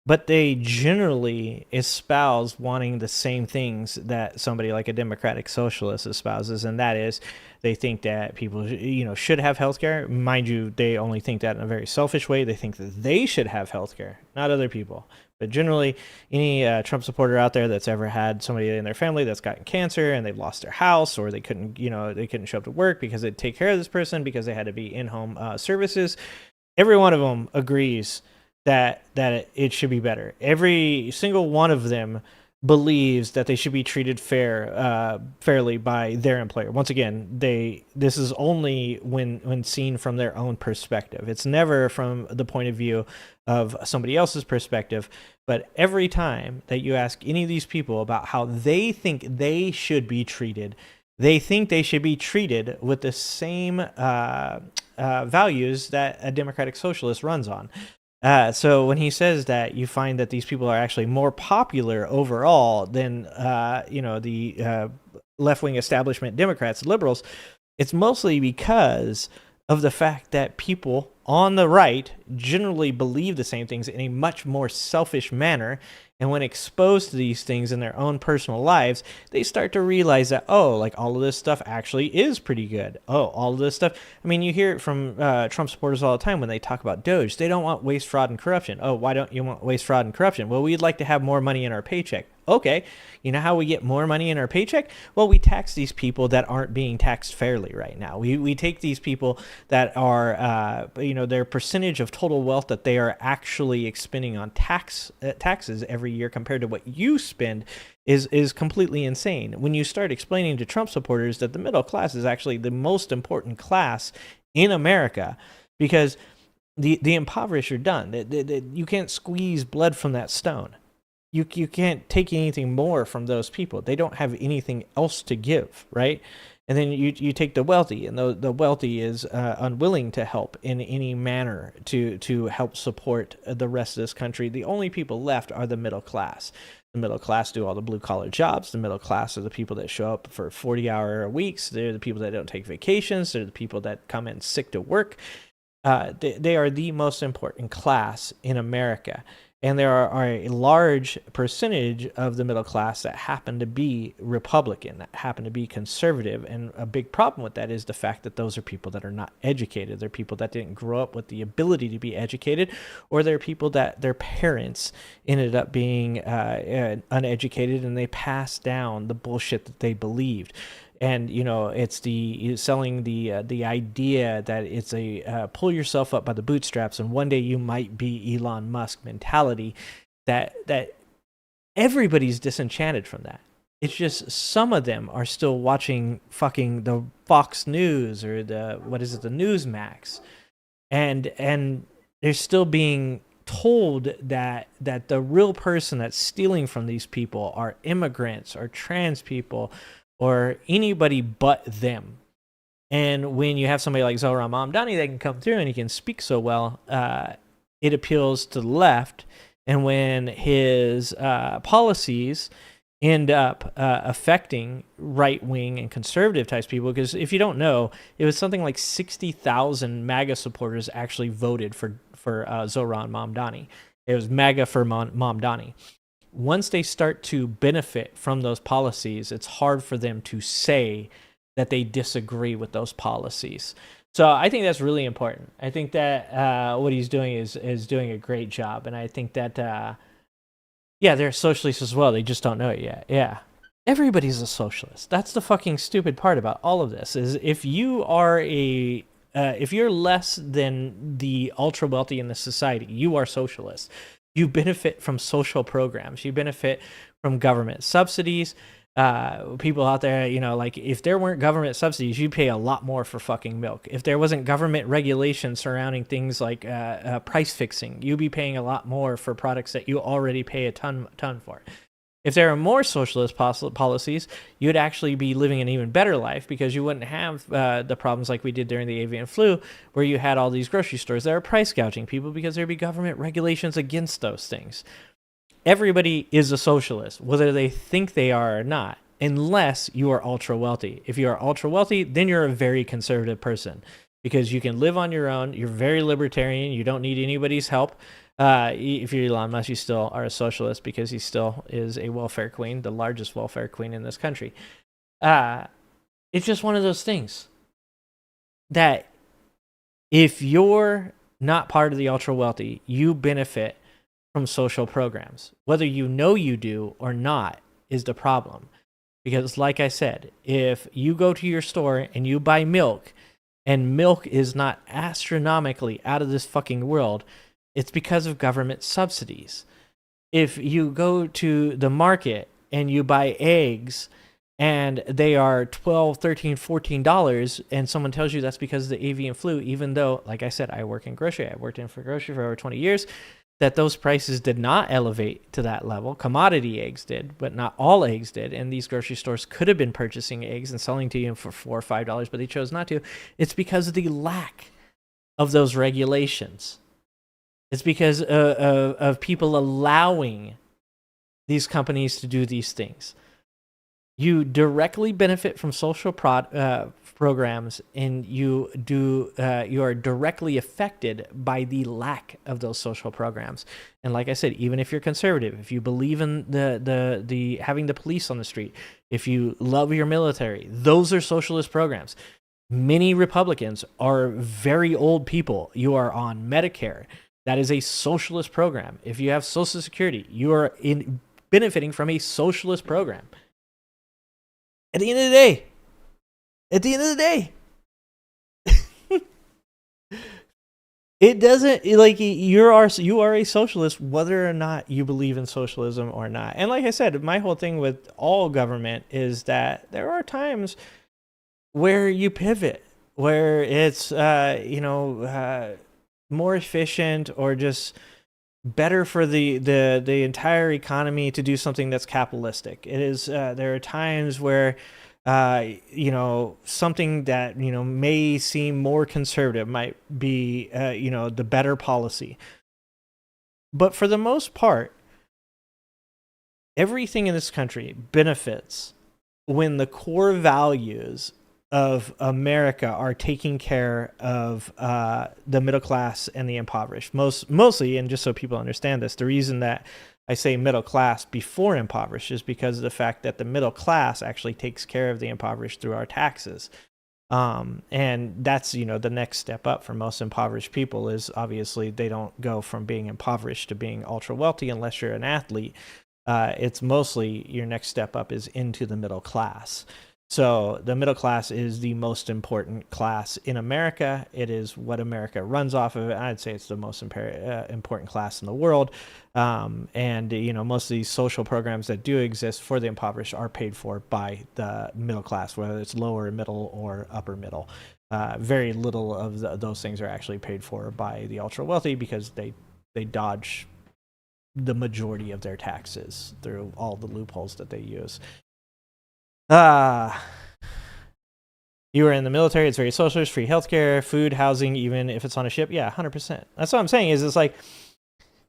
but they generally espouse wanting the same things that somebody like a Democratic Socialist espouses, and that is they think that people, you know, should have healthcare. Mind you, they only think that in a very selfish way. They think that they should have healthcare, not other people. But generally, any Trump supporter out there that's ever had somebody in their family that's gotten cancer and they've lost their house, or they couldn't show up to work because they'd take care of this person because they had to be in-home services, every one of them agrees that it should be better. Every single one of them believes that they should be treated fairly by their employer. Once again, this is only when seen from their own perspective. It's never from the point of view of somebody else's perspective. But every time that you ask any of these people about how they think they should be treated, they think they should be treated with the same values that a Democratic Socialist runs on. So when he says that you find that these people are actually more popular overall than the left-wing establishment Democrats, liberals, it's mostly because of the fact that people on the right generally believe the same things in a much more selfish manner. And when exposed to these things in their own personal lives, they start to realize that, oh, like all of this stuff actually is pretty good. Oh, all of this stuff. I mean, you hear it from Trump supporters all the time when they talk about Doge. They don't want waste, fraud, and corruption. Oh, why don't you want waste, fraud, and corruption? Well, we'd like to have more money in our paycheck. Okay, you know how we get more money in our paycheck? Well, we tax these people that aren't being taxed fairly right now. We take these people that are, their percentage of total wealth that they are actually expending on taxes every year compared to what you spend is completely insane. When you start explaining to Trump supporters that the middle class is actually the most important class in America, because the impoverished are done. You can't squeeze blood from that stone. You can't take anything more from those people. They don't have anything else to give, right? And then you take the wealthy, and the wealthy is unwilling to help in any manner to help support the rest of this country. The only people left are the middle class. The middle class do all the blue-collar jobs. The middle class are the people that show up for 40-hour weeks. They're the people that don't take vacations. They're the people that come in sick to work. They are the most important class in America. And there are a large percentage of the middle class that happen to be Republican, that happen to be conservative. And a big problem with that is the fact that those are people that are not educated. They're people that didn't grow up with the ability to be educated, or they're people that their parents ended up being uneducated and they passed down the bullshit that they believed. And it's selling the idea that it's a pull yourself up by the bootstraps and one day you might be Elon Musk mentality. That everybody's disenchanted from that. It's just some of them are still watching fucking the Fox News or the Newsmax, and they're still being told that the real person that's stealing from these people are immigrants or trans people or anybody but them. And when you have somebody like Zohran Mamdani that can come through and he can speak so well, it appeals to the left. And when his policies end up affecting right-wing and conservative types people, because if you don't know, it was something like 60,000 MAGA supporters actually voted for Zohran Mamdani. It was MAGA for Mamdani. Once they start to benefit from those policies, it's hard for them to say that they disagree with those policies. So I think that's really important. I think that what he's doing is doing a great job, and I think that they're socialists as well. They just don't know it yet. Yeah, everybody's a socialist. That's the fucking stupid part about all of this. Is if you are if you're less than the ultra wealthy in the society, you are socialist. You benefit from social programs. You benefit from government subsidies. People out there, like if there weren't government subsidies, you'd pay a lot more for fucking milk. If there wasn't government regulation surrounding things like price fixing, you'd be paying a lot more for products that you already pay a ton for. If there are more socialist policies, you'd actually be living an even better life because you wouldn't have the problems like we did during the avian flu, where you had all these grocery stores that are price gouging people because there'd be government regulations against those things. Everybody is a socialist, whether they think they are or not, unless you are ultra wealthy. If you are ultra wealthy, then you're a very conservative person because you can live on your own. You're very libertarian. You don't need anybody's help. If you're Elon Musk, you still are a socialist because he still is a welfare queen, the largest welfare queen in this country. It's just one of those things that if you're not part of the ultra wealthy, you benefit from social programs. Whether you know you do or not is the problem. Because like I said, if you go to your store and you buy milk and milk is not astronomically out of this fucking world, it's because of government subsidies. If you go to the market and you buy eggs and they are $12, $13, $14 and someone tells you that's because of the avian flu, even though, like I said, I work in grocery. I worked in for grocery for over 20 years. That those prices did not elevate to that level. Commodity eggs did, but not all eggs did. And these grocery stores could have been purchasing eggs and selling to you for $4 or $5, but they chose not to. It's because of the lack of those regulations. It's because of people allowing these companies to do these things. You directly benefit from social programs, and you are directly affected by the lack of those social programs. And like I said, even if you're conservative, if you believe in the having the police on the street, if you love your military, those are socialist programs. Many Republicans are very old people. You are on Medicare. That is a socialist program. If you have Social Security, you are benefiting from a socialist program. At the end of the day, it doesn't, like, you are a socialist whether or not you believe in socialism or not. And like I said, my whole thing with all government is that there are times where you pivot, where it's more efficient or just better for the entire economy to do something that's capitalistic. It is there are times where something that may seem more conservative might be the better policy. But for the most part, everything in this country benefits when the core values of America are taking care of the middle class and the impoverished. Mostly, and just so people understand this, the reason that I say middle class before impoverished is because of the fact that the middle class actually takes care of the impoverished through our taxes. And that's, the next step up for most impoverished people is obviously they don't go from being impoverished to being ultra wealthy unless you're an athlete. It's mostly your next step up is into the middle class. So the middle class is the most important class in America. It is what America runs off of. I'd say it's the most important class in the world. And, you know, most of these social programs that do exist for the impoverished are paid for by the middle class, whether it's lower middle or upper middle. Very little of those things are actually paid for by the ultra wealthy because they dodge the majority of their taxes through all the loopholes that they use. You were in the military. It's very socialist, free healthcare, food, housing, even if it's on a ship. Yeah, 100%. That's what I'm saying. Is it's like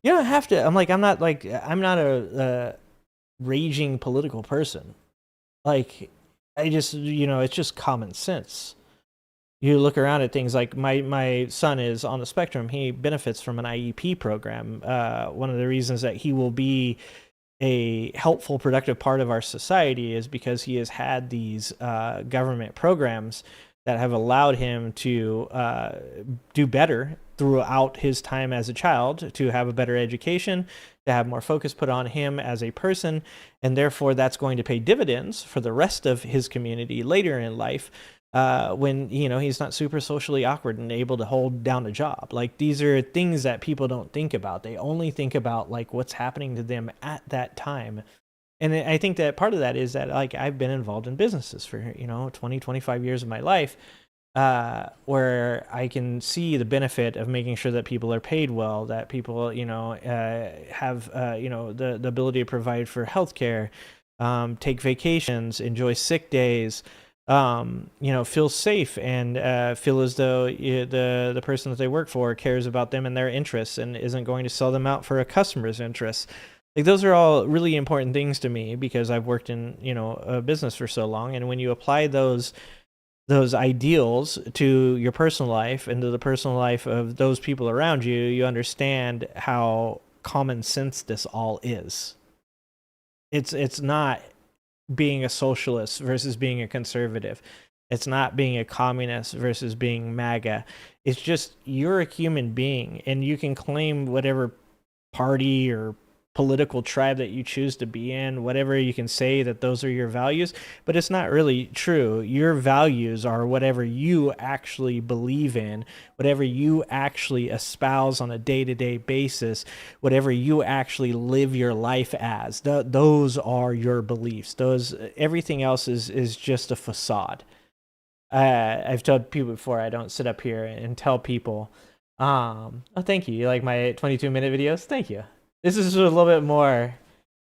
you don't have to. I'm not a raging political person. Like I just, you know, it's just common sense. You look around at things like my son is on the spectrum. He benefits from an IHIP program. One of the reasons that he will be a helpful, productive part of our society is because he has had these government programs that have allowed him to do better throughout his time as a child, to have a better education, to have more focus put on him as a person, and therefore that's going to pay dividends for the rest of his community later in life. When, you know, he's not super socially awkward and able to hold down a job. Like, these are things that people don't think about. They only think about like what's happening to them at that time. And I think that part of that is that, like, I've been involved in businesses for, you know, 20, 25 years of my life, where I can see the benefit of making sure that people are paid well, that people, you know, have, you know, the ability to provide for healthcare, take vacations, enjoy sick days, you know, feel safe and feel as though the person that they work for cares about them and their interests and isn't going to sell them out for a customer's interests. Like, those are all really important things to me because I've worked in, you know, a business for so long. And when you apply those ideals to your personal life and to the personal life of those people around you, you understand how common sense this all is. It's not being a socialist versus being a conservative. It's not being a communist versus being MAGA. It's just, you're a human being and you can claim whatever party or political tribe that you choose to be in, whatever you can say that those are your values, but it's not really true. Your values are whatever you actually believe in, whatever you actually espouse on a day-to-day basis, whatever you actually live your life as. Those are your beliefs. Everything else is just a facade. I've told people before, I don't sit up here and tell people, oh, thank you. You like my 22-minute videos? Thank you. This is a little bit more,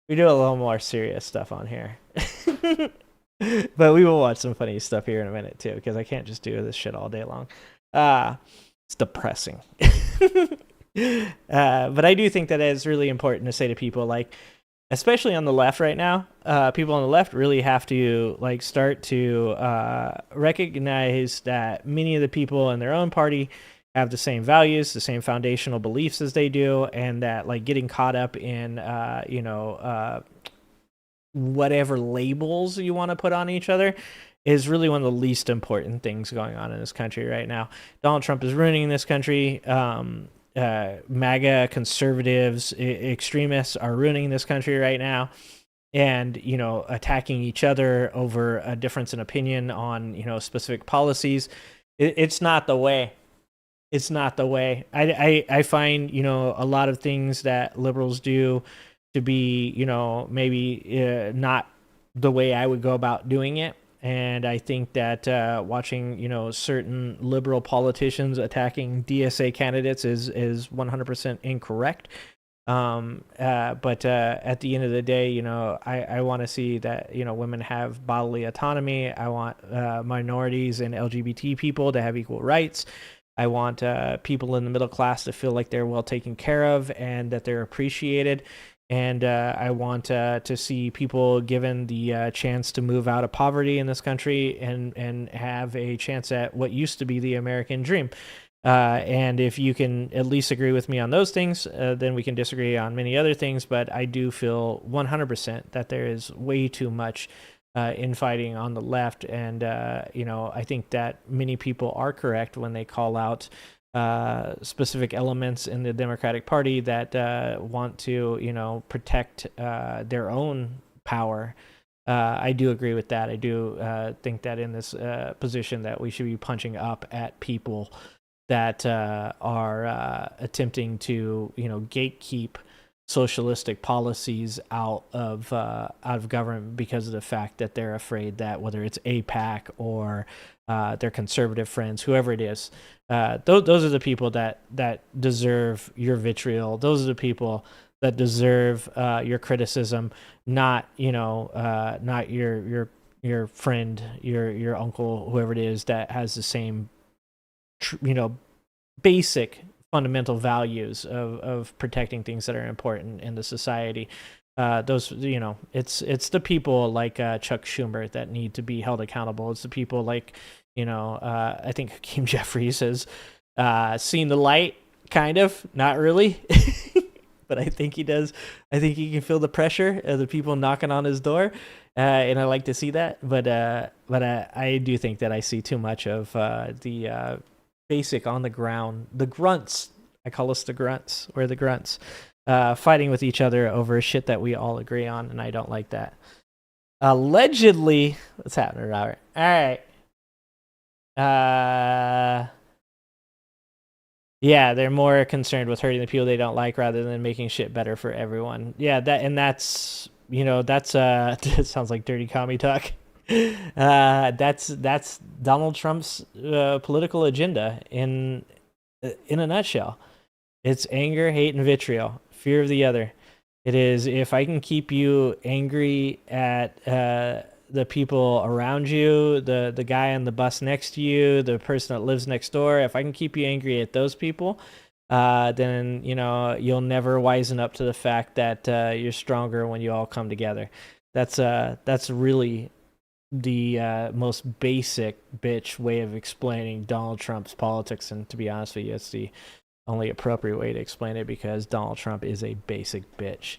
we do a little more serious stuff on here. But we will watch some funny stuff here in a minute too, because I can't just do this shit all day long. It's depressing. But I do think that it's really important to say to people, like, especially on the left right now, people on the left really have to, like, start to recognize that many of the people in their own party have the same values, the same foundational beliefs as they do, and that, like, getting caught up in, you know, whatever labels you want to put on each other is really one of the least important things going on in this country right now. Donald Trump is ruining this country. MAGA conservatives, extremists are ruining this country right now. And, you know, attacking each other over a difference in opinion on, you know, specific policies. It's not the way. It's not the way. I find, you know, a lot of things that liberals do to be, you know, maybe not the way I would go about doing it. And I think that watching, you know, certain liberal politicians attacking DSA candidates is 100% incorrect. But at the end of the day, you know, I want to see that, you know, women have bodily autonomy. I want minorities and LGBT people to have equal rights. I want people in the middle class to feel like they're well taken care of and that they're appreciated. And I want to see people given the chance to move out of poverty in this country and have a chance at what used to be the American dream. And if you can at least agree with me on those things, then we can disagree on many other things. But I do feel 100% that there is way too much infighting on the left. And, you know, I think that many people are correct when they call out specific elements in the Democratic Party that want to, you know, protect their own power I do agree with that. I do think that in this position that we should be punching up at people that are attempting to, gatekeep socialistic policies out of government because of the fact that they're afraid that whether it's AIPAC or their conservative friends, whoever it is, those are the people that deserve your vitriol. Those are the people that deserve your criticism, not not your friend, your uncle, whoever it is that has the same basic fundamental values of protecting things that are important in the society. Those, it's the people like Chuck Schumer that need to be held accountable. It's the people like, I think Hakeem Jeffries has seen the light, kind of, not really. But I think he does. I think he can feel the pressure of the people knocking on his door, and I like to see that. But I do think that I see too much of the basic on the ground, the grunts. I call us the grunts. We're the grunts, fighting with each other over shit that we all agree on, and I don't like that. Allegedly, what's happening, Robert? All right. Yeah, they're more concerned with hurting the people they don't like rather than making shit better for everyone. Yeah, that's it sounds like dirty commie talk. That's Donald Trump's political agenda in a nutshell. It's anger, hate, and vitriol, fear of the other. It is, if I can keep you angry at the people around you, the guy on the bus next to you, the person that lives next door, if I can keep you angry at those people, then you'll never wisen up to the fact that you're stronger when you all come together. That's really the most basic bitch way of explaining Donald Trump's politics, and to be honest with you, it's the only appropriate way to explain it because Donald Trump is a basic bitch.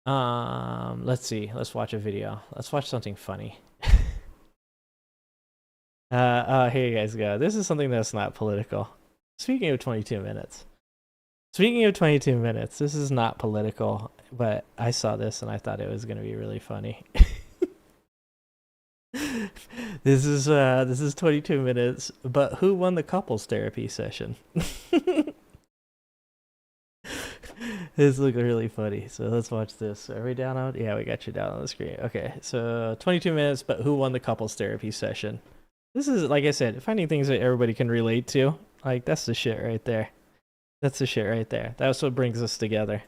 Let's see. Let's watch a video. Let's watch something funny. Here you guys go. This is something that's not political. Speaking of 22 minutes. This is not political, but I saw this and I thought it was going to be really funny. This is 22 minutes, but who won the couples therapy session? This looks really funny. So let's watch this. Are we down on? Yeah, we got you down on the screen. Okay, so 22 minutes, but who won the couples therapy session? This is, like I said, finding things that everybody can relate to. Like, that's the shit right there. That's what brings us together.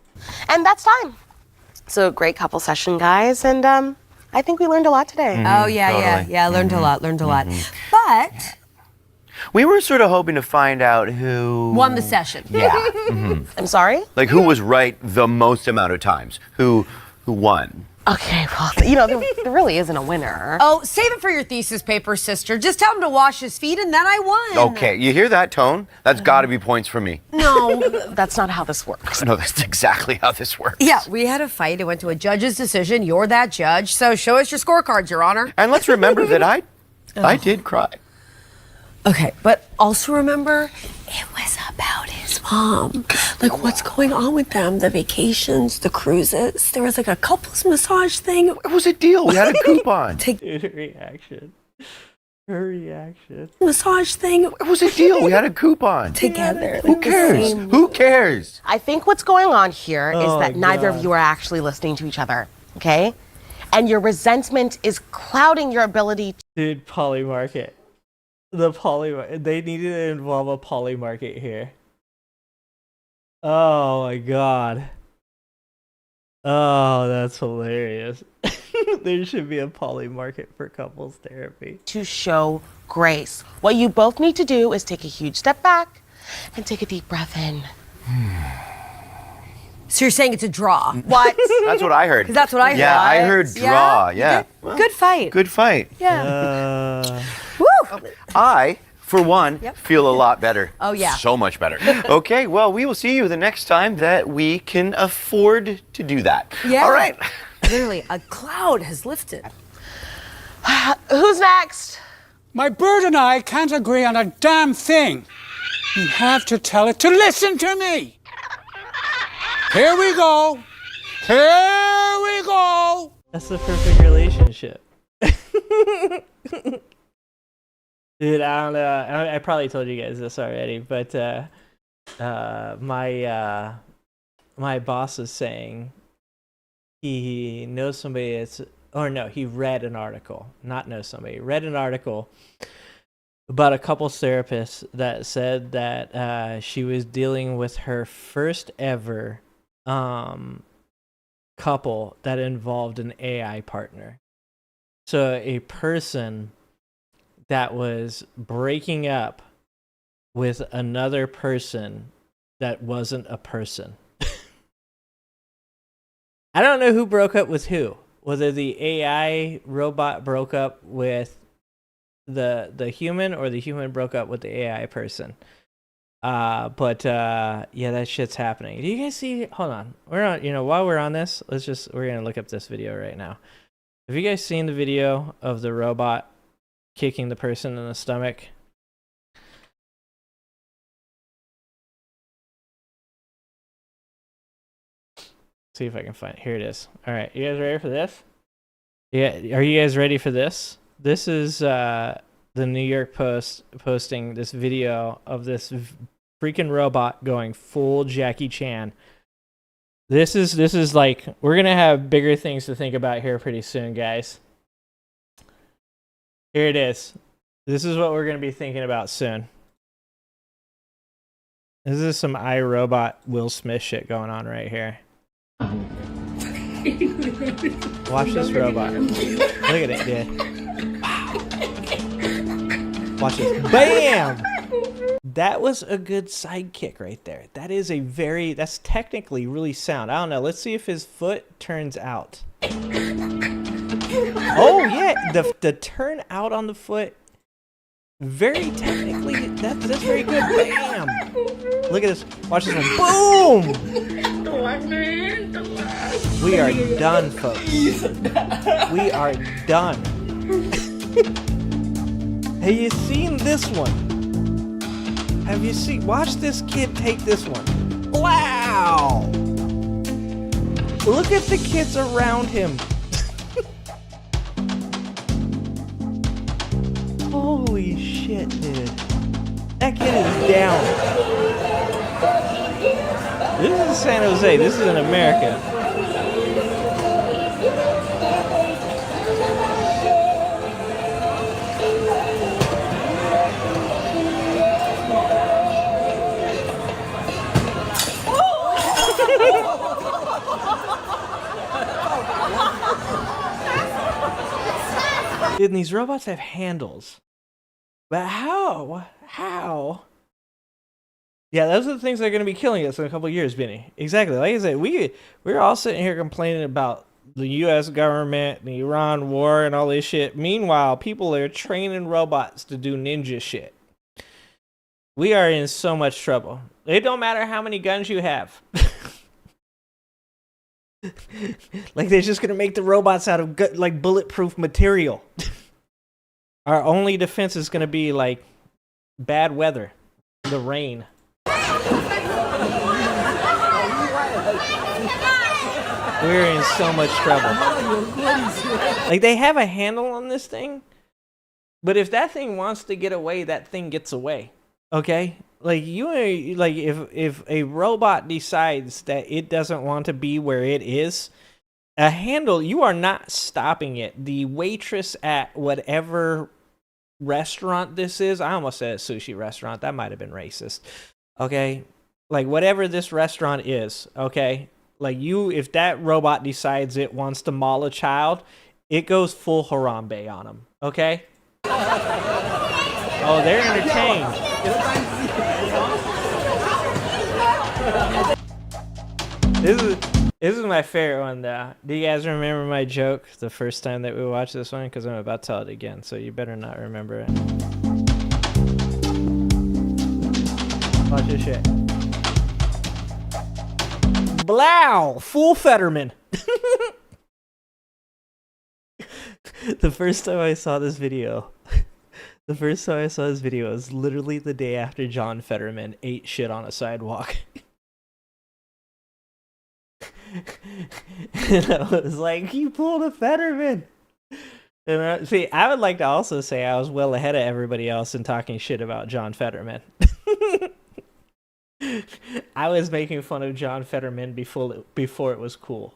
And that's time. So great couple session, guys. And I think we learned a lot today. Oh, yeah. Learned a lot. But we were sort of hoping to find out who won the session. Yeah. I'm sorry? Like who was right the most amount of times? Who won? Okay, well, there really isn't a winner. Oh, save it for your thesis paper, sister. Just tell him to wash his feet and then I won. Okay, you hear that tone? That's got to be points for me. No, that's not how this works. No, that's exactly how this works. Yeah, we had a fight. It went to a judge's decision. You're that judge. So show us your scorecards, Your Honor. And let's remember that I did cry. Okay, but also remember, it was about his mom. Like, what's going on with them? The vacations, the cruises. There was like a couples massage thing. It was a deal. We had a coupon. Her reaction. Massage thing. It was a deal. We had a coupon. Together. Who cares? Who cares? I think what's going on here is that neither of you are actually listening to each other, okay? And your resentment is clouding your ability to... Dude, Poly Market. They needed to involve a Poly Market here. Oh my god. Oh, that's hilarious. There should be a Poly Market for couples therapy. To show grace. What you both need to do is take a huge step back and take a deep breath in. So you're saying it's a draw? What? That's what I heard. Because that's what I heard. Yeah, I heard draw. Yeah. Good fight. Good fight. Yeah. Woo! I, for one, feel a lot better. Oh, yeah. So much better. Okay, well, we will see you the next time that we can afford to do that. Yeah. All right. Literally, a cloud has lifted. Who's next? My bird and I can't agree on a damn thing. You have to tell it to listen to me. Here we go. That's the perfect relationship. Dude, I don't know. I probably told you guys this already, but my boss is saying he knows somebody that's, or no, he read an article, not knows somebody, read an article about a couples therapist that said that she was dealing with her first ever couple that involved an AI partner. So a person that was breaking up with another person that wasn't a person. I don't know who broke up with who. Whether the AI robot broke up with the human or the human broke up with the AI person. Yeah, that shit's happening. Do you guys see? Hold on. We're on, while we're on this, we're going to look up this video right now. Have you guys seen the video of the robot kicking the person in the stomach? See if I can find it. Here it is. All right, you guys ready for this? Yeah, are you guys ready for this? This is the New York Post posting this video of this freaking robot going full Jackie Chan. This is like, we're gonna have bigger things to think about here pretty soon, guys. Here it is. This is what we're gonna be thinking about soon. This is some iRobot Will Smith shit going on right here. Watch this robot. Look at it, dude. Wow. Watch this. Bam! That was a good sidekick right there. That is that's technically really sound. I don't know. Let's see if his foot turns out. Oh yeah, the turn out on the foot. Very technically, that's very good. Bam! Look at this. Watch this one. Boom! We are done, folks. We are done. Have you seen this one? Have you seen? Watch this kid take this one. Wow! Look at the kids around him. Holy shit, dude. That kid is down. This is San Jose. This is in America. Dude, and these robots have handles. But how? How? Yeah, those are the things that are going to be killing us in a couple of years, Benny. Exactly. Like I said, we're all sitting here complaining about the U.S. government, the Iran war, and all this shit. Meanwhile, people are training robots to do ninja shit. We are in so much trouble. It don't matter how many guns you have. Like, they're just going to make the robots out of like bulletproof material. Our only defense is going to be like bad weather, the rain. We're in so much trouble. Like, they have a handle on this thing, but if that thing wants to get away, that thing gets away. Okay? Like, if a robot decides that it doesn't want to be where it is, a handle, you are not stopping it. The waitress at whatever restaurant this is, I almost said a sushi restaurant, that might have been racist. Okay? Like, whatever this restaurant is, okay? Like, if that robot decides it wants to maul a child, it goes full Harambe on them. Okay? Oh, they're entertained. This is my favorite one, though. Do you guys remember my joke the first time that we watched this one? Because I'm about to tell it again, so you better not remember it. Watch this shit. Blow! Full Fetterman. The first time I saw this video was literally the day after John Fetterman ate shit on a sidewalk. And I was like, you pulled a Fetterman. And see, I would like to also say I was well ahead of everybody else in talking shit about John Fetterman. I was making fun of John Fetterman before it was cool.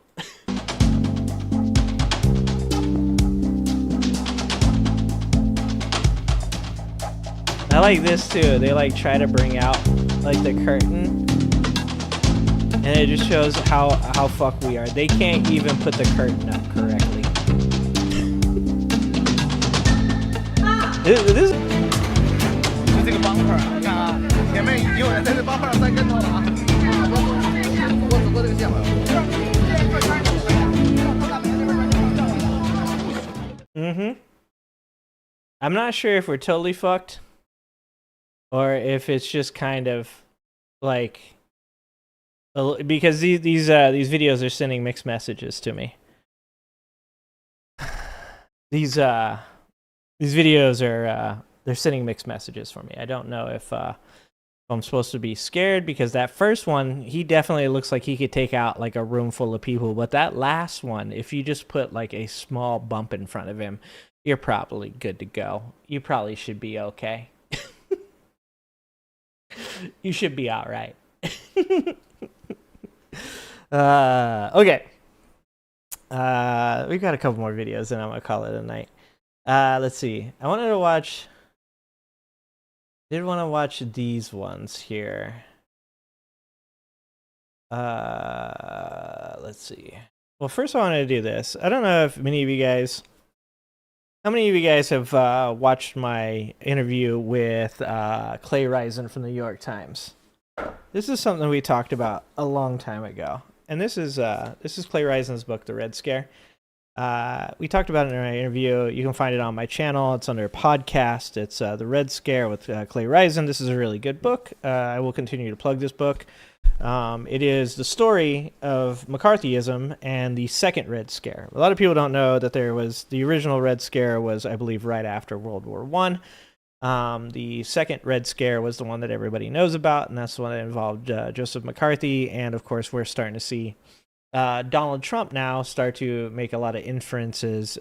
I like this too. They like try to bring out like the curtain, and it just shows how fucked we are. They can't even put the curtain up correctly. This is 就这个帮派你看啊，前面已经有人在这帮派上栽跟头了啊！我走过这个线了。I'm not sure if we're totally fucked, or if it's just kind of like, because these videos are sending mixed messages to me. These videos are they're sending mixed messages for me. I don't know if I'm supposed to be scared, because that first one, he definitely looks like he could take out like a room full of people, but that last one, if you just put like a small bump in front of him, you're probably good to go. You probably should be okay. You should be all right. Okay. We've got a couple more videos, and I'm gonna call it a night. Let's see. I wanted to watch. Did want to watch these ones here. Let's see. Well, first I wanted to do this. I don't know if how many of you guys have watched my interview with Clay Risen from the New York Times. This is something we talked about a long time ago, and this is Clay Risen's book, The Red Scare. We talked about it in our interview. You can find it on my channel. It's under podcast. It's The Red Scare with Clay Risen. This is a really good book. I will continue to plug this book. It is the story of McCarthyism and the second Red Scare. A lot of people don't know that there was the original Red Scare was, I believe, right after World War I. The second Red Scare was the one that everybody knows about, and that's the one that involved Joseph McCarthy. And of course, we're starting to see Donald Trump now start to make a lot of inferences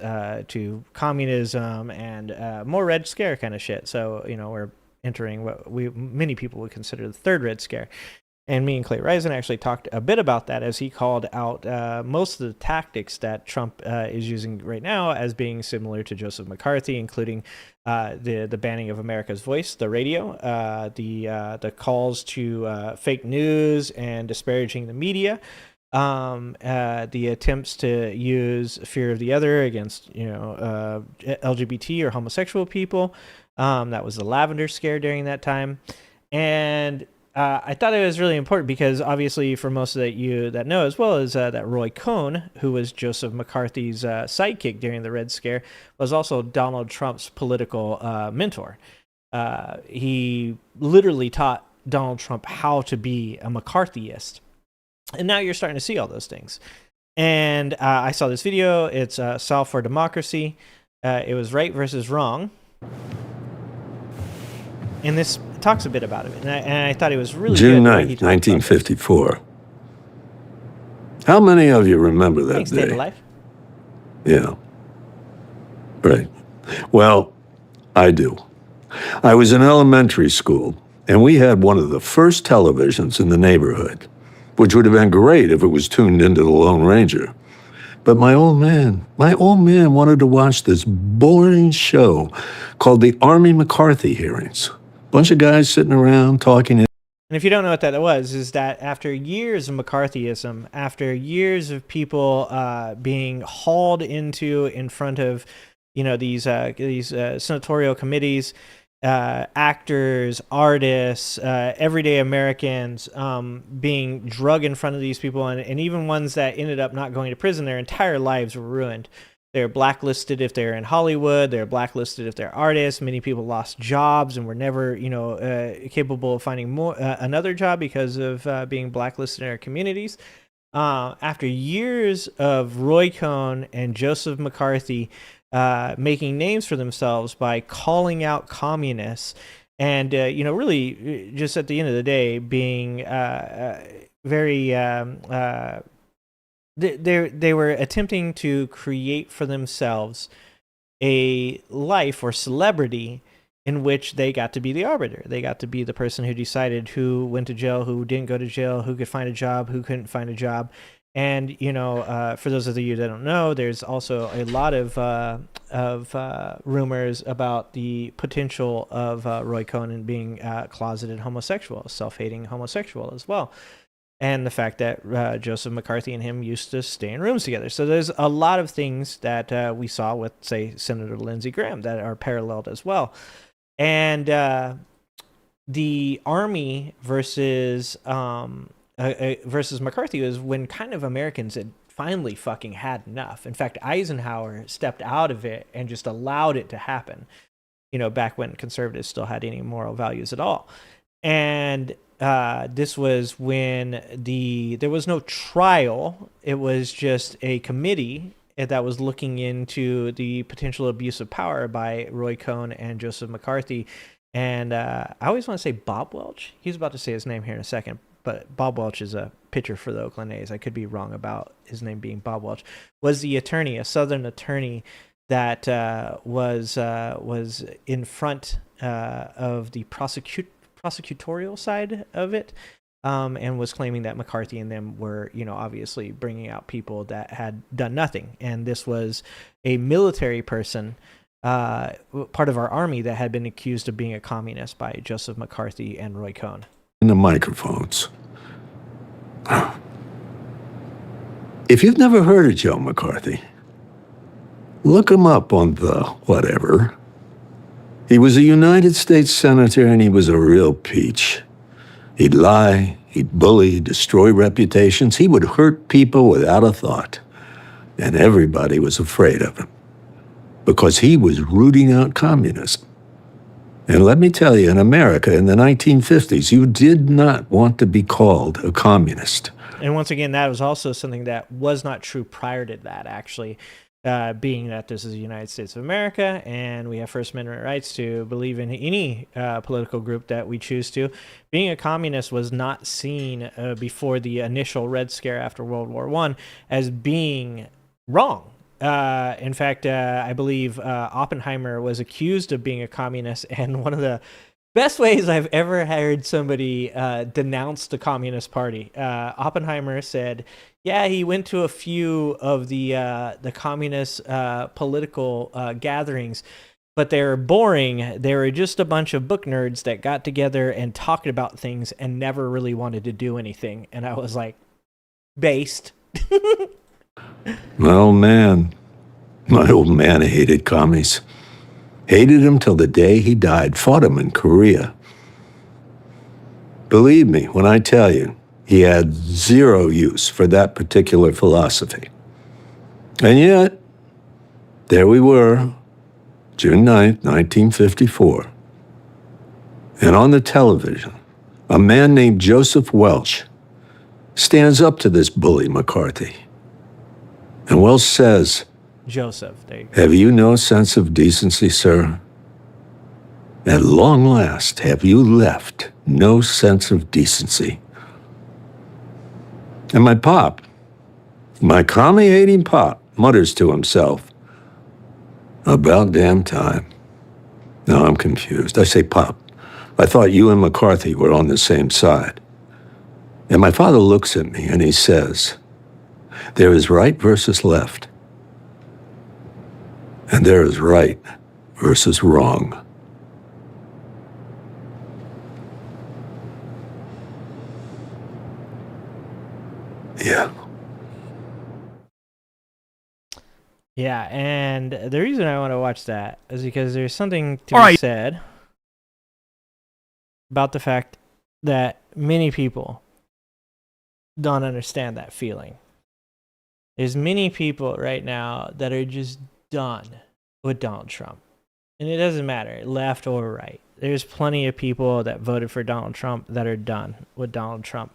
to communism and more Red Scare kind of shit. So, you know, we're entering what many people would consider the third Red Scare. And me and Clay Risen actually talked a bit about that, as he called out most of the tactics that Trump is using right now as being similar to Joseph McCarthy, including the banning of America's Voice, the radio, the calls to fake news and disparaging the media, the attempts to use fear of the other against, LGBT or homosexual people. That was the Lavender Scare during that time. And I thought it was really important because obviously for most of you that know, as well as that Roy Cohn, who was Joseph McCarthy's sidekick during the Red Scare, was also Donald Trump's political mentor. He literally taught Donald Trump how to be a McCarthyist. And now you're starting to see all those things. And I saw this video. It's Solve for Democracy. It was right versus wrong. And this talks a bit about it. And I thought it was really June good. 9th, 1954. How many of you remember that Thanks, day? Data Life. Yeah. Right. Well, I do. I was in elementary school, and we had one of the first televisions in the neighborhood, which would have been great if it was tuned into the Lone Ranger. But my old man wanted to watch this boring show called the Army McCarthy Hearings. Bunch of guys sitting around talking. And if you don't know what that was, is that after years of McCarthyism, after years of people being hauled in front of, these senatorial committees, actors, artists, everyday Americans being drugged in front of these people, and even ones that ended up not going to prison, their entire lives were ruined. They're blacklisted if they're in Hollywood. They're blacklisted if they're artists. Many people lost jobs and were never, capable of finding another job because of being blacklisted in our communities. After years of Roy Cohn and Joseph McCarthy making names for themselves by calling out communists and, really just at the end of the day being very they were attempting to create for themselves a life or celebrity in which they got to be the arbiter. They got to be the person who decided who went to jail, who didn't go to jail, who could find a job, who couldn't find a job. And, for those of you that don't know, there's also a lot of rumors about the potential of Roy Cohn being closeted homosexual, self-hating homosexual as well. And the fact that Joseph McCarthy and him used to stay in rooms together. So there's a lot of things that we saw with, say, Senator Lindsey Graham that are paralleled as well. And the Army versus McCarthy was when kind of Americans had finally fucking had enough. In fact, Eisenhower stepped out of it and just allowed it to happen, back when conservatives still had any moral values at all. And this was when there was no trial. It was just a committee that was looking into the potential abuse of power by Roy Cohn and Joseph McCarthy. And I always want to say Bob Welch. He's about to say his name here in a second, but Bob Welch is a pitcher for the Oakland A's. I could be wrong about his name being Bob Welch. Was the attorney, a Southern attorney that was in front of the prosecutorial side of it, and was claiming that McCarthy and them were, obviously bringing out people that had done nothing. And this was a military person, part of our army, that had been accused of being a communist by Joseph McCarthy and Roy Cohn. In the microphones. If you've never heard of Joe McCarthy, look him up on the whatever. He was a United States Senator, and he was a real peach. He'd lie, he'd bully, destroy reputations. He would hurt people without a thought. And everybody was afraid of him because he was rooting out communism. And let me tell you, in America in the 1950s, you did not want to be called a communist. And once again, that was also something that was not true prior to that, actually. Being that this is the United States of America and we have First Amendment rights to believe in any political group that we choose to. Being a communist was not seen before the initial Red Scare after World War I as being wrong. In fact, I believe Oppenheimer was accused of being a communist, and one of the best ways I've ever heard somebody denounce the Communist Party. Oppenheimer said, yeah, he went to a few of the communist political gatherings, but they were boring. They were just a bunch of book nerds that got together and talked about things and never really wanted to do anything. And I was like, based. My old man hated commies. Hated him till the day he died. Fought him in Korea. Believe me when I tell you, he had zero use for that particular philosophy. And yet, there we were, June 9th, 1954. And on the television, a man named Joseph Welch stands up to this bully McCarthy. And Welch says, Joseph, have you no sense of decency, sir? At long last, have you left no sense of decency? And my pop, my commie-hating pop, mutters to himself, about damn time. No, I'm confused. I say, Pop, I thought you and McCarthy were on the same side. And my father looks at me and he says, there is right versus left. And there is right versus wrong. Yeah. Yeah, and the reason I want to watch that is because there's something to be said about the fact that many people don't understand that feeling. There's many people right now that are just done with Donald Trump. And it doesn't matter, left or right. There's plenty of people that voted for Donald Trump that are done with Donald Trump.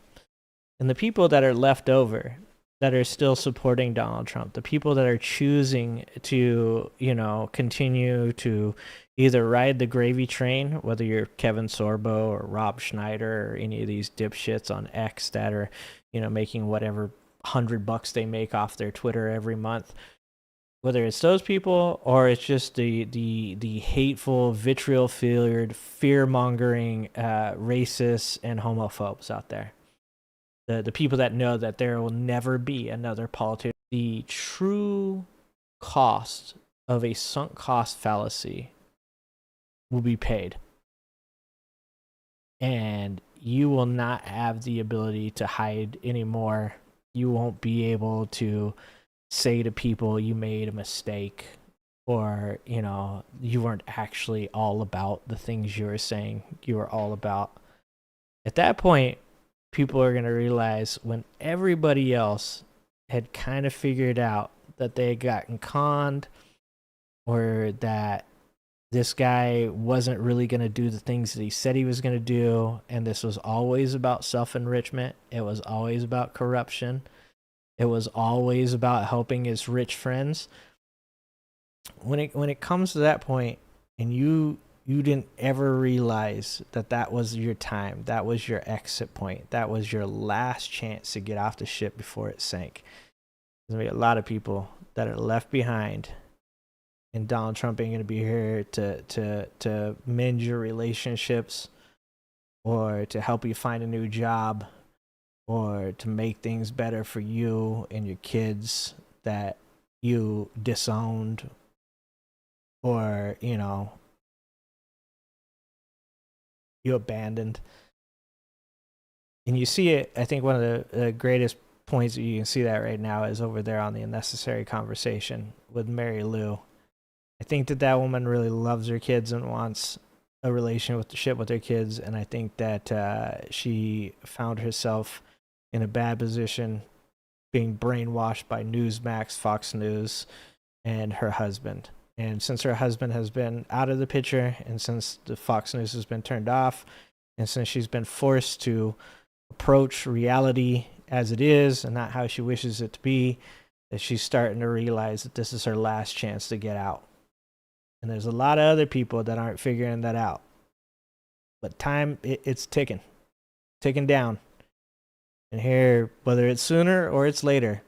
And the people that are left over, that are still supporting Donald Trump, the people that are choosing to, continue to either ride the gravy train, whether you're Kevin Sorbo or Rob Schneider or any of these dipshits on X that are, making whatever $100 they make off their Twitter every month. Whether it's those people or it's just the hateful, vitriol-filled, fear-mongering racists and homophobes out there. The people that know that there will never be another politician. The true cost of a sunk cost fallacy will be paid. And you will not have the ability to hide anymore. You won't be able to say to people you made a mistake, or, you know, you weren't actually all about the things you were saying you were all about. At that point, people are going to realize, when everybody else had kind of figured out that they had gotten conned, or that this guy wasn't really going to do the things that he said he was going to do, and this was always about self-enrichment, it was always about corruption, it was always about helping his rich friends. When it comes to that point, and you didn't ever realize that that was your time, that was your exit point, that was your last chance to get off the ship before it sank. There's going to be a lot of people that are left behind, and Donald Trump ain't going to be here to mend your relationships, or to help you find a new job, or to make things better for you and your kids that you disowned, or, you know, you abandoned. And you see it, I think one of the greatest points that you can see that right now is over there on the Unnecessary Conversation with Mary Lou. I think that woman really loves her kids and wants a relationship with her kids, and I think that she found herself in a bad position, being brainwashed by Newsmax, Fox News, and her husband. And since her husband has been out of the picture, and since the Fox News has been turned off, and since she's been forced to approach reality as it is and not how she wishes it to be, that she's starting to realize that this is her last chance to get out. And there's a lot of other people that aren't figuring that out. But time, it's ticking down. And here, whether it's sooner or it's later,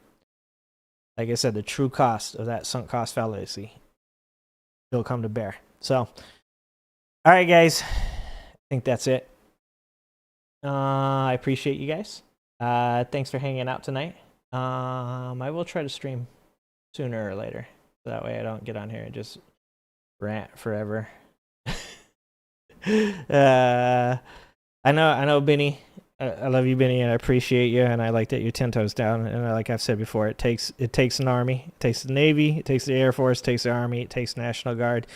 like I said, the true cost of that sunk cost fallacy will come to bear. So, all right, guys, I think that's it. I appreciate you guys. Thanks for hanging out tonight. I will try to stream sooner or later, so that way I don't get on here and just rant forever. I know, Benny. I love you, Benny, and I appreciate you, and I like that you're 10 toes down. And like I've said before, it takes an army, it takes the Navy, it takes the Air Force, it takes the Army, it takes National Guard.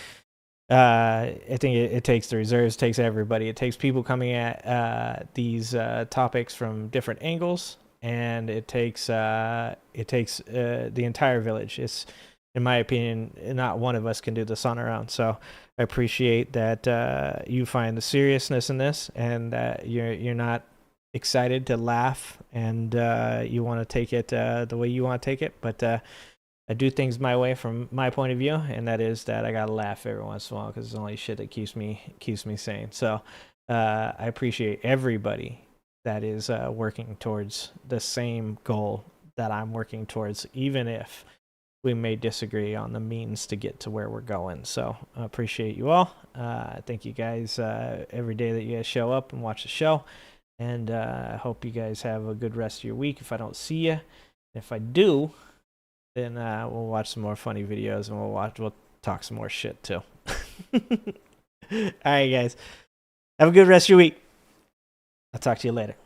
I think it takes the reserves, it takes everybody. It takes people coming at these topics from different angles, and it takes the entire village. It's, in my opinion, not one of us can do this on our own. So I appreciate that you find the seriousness in this, and that you're not excited to laugh, and you want to take it the way you want to take it. But I do things my way from my point of view, and that is that I gotta laugh every once in a while, because it's the only shit that keeps me sane. So I appreciate everybody that is working towards the same goal that I'm working towards, even if we may disagree on the means to get to where we're going. So I appreciate you all. Thank you guys every day that you guys show up and watch the show. And I hope you guys have a good rest of your week. If I don't see you, if I do, then we'll watch some more funny videos, and we'll talk some more shit too. All right, guys. Have a good rest of your week. I'll talk to you later.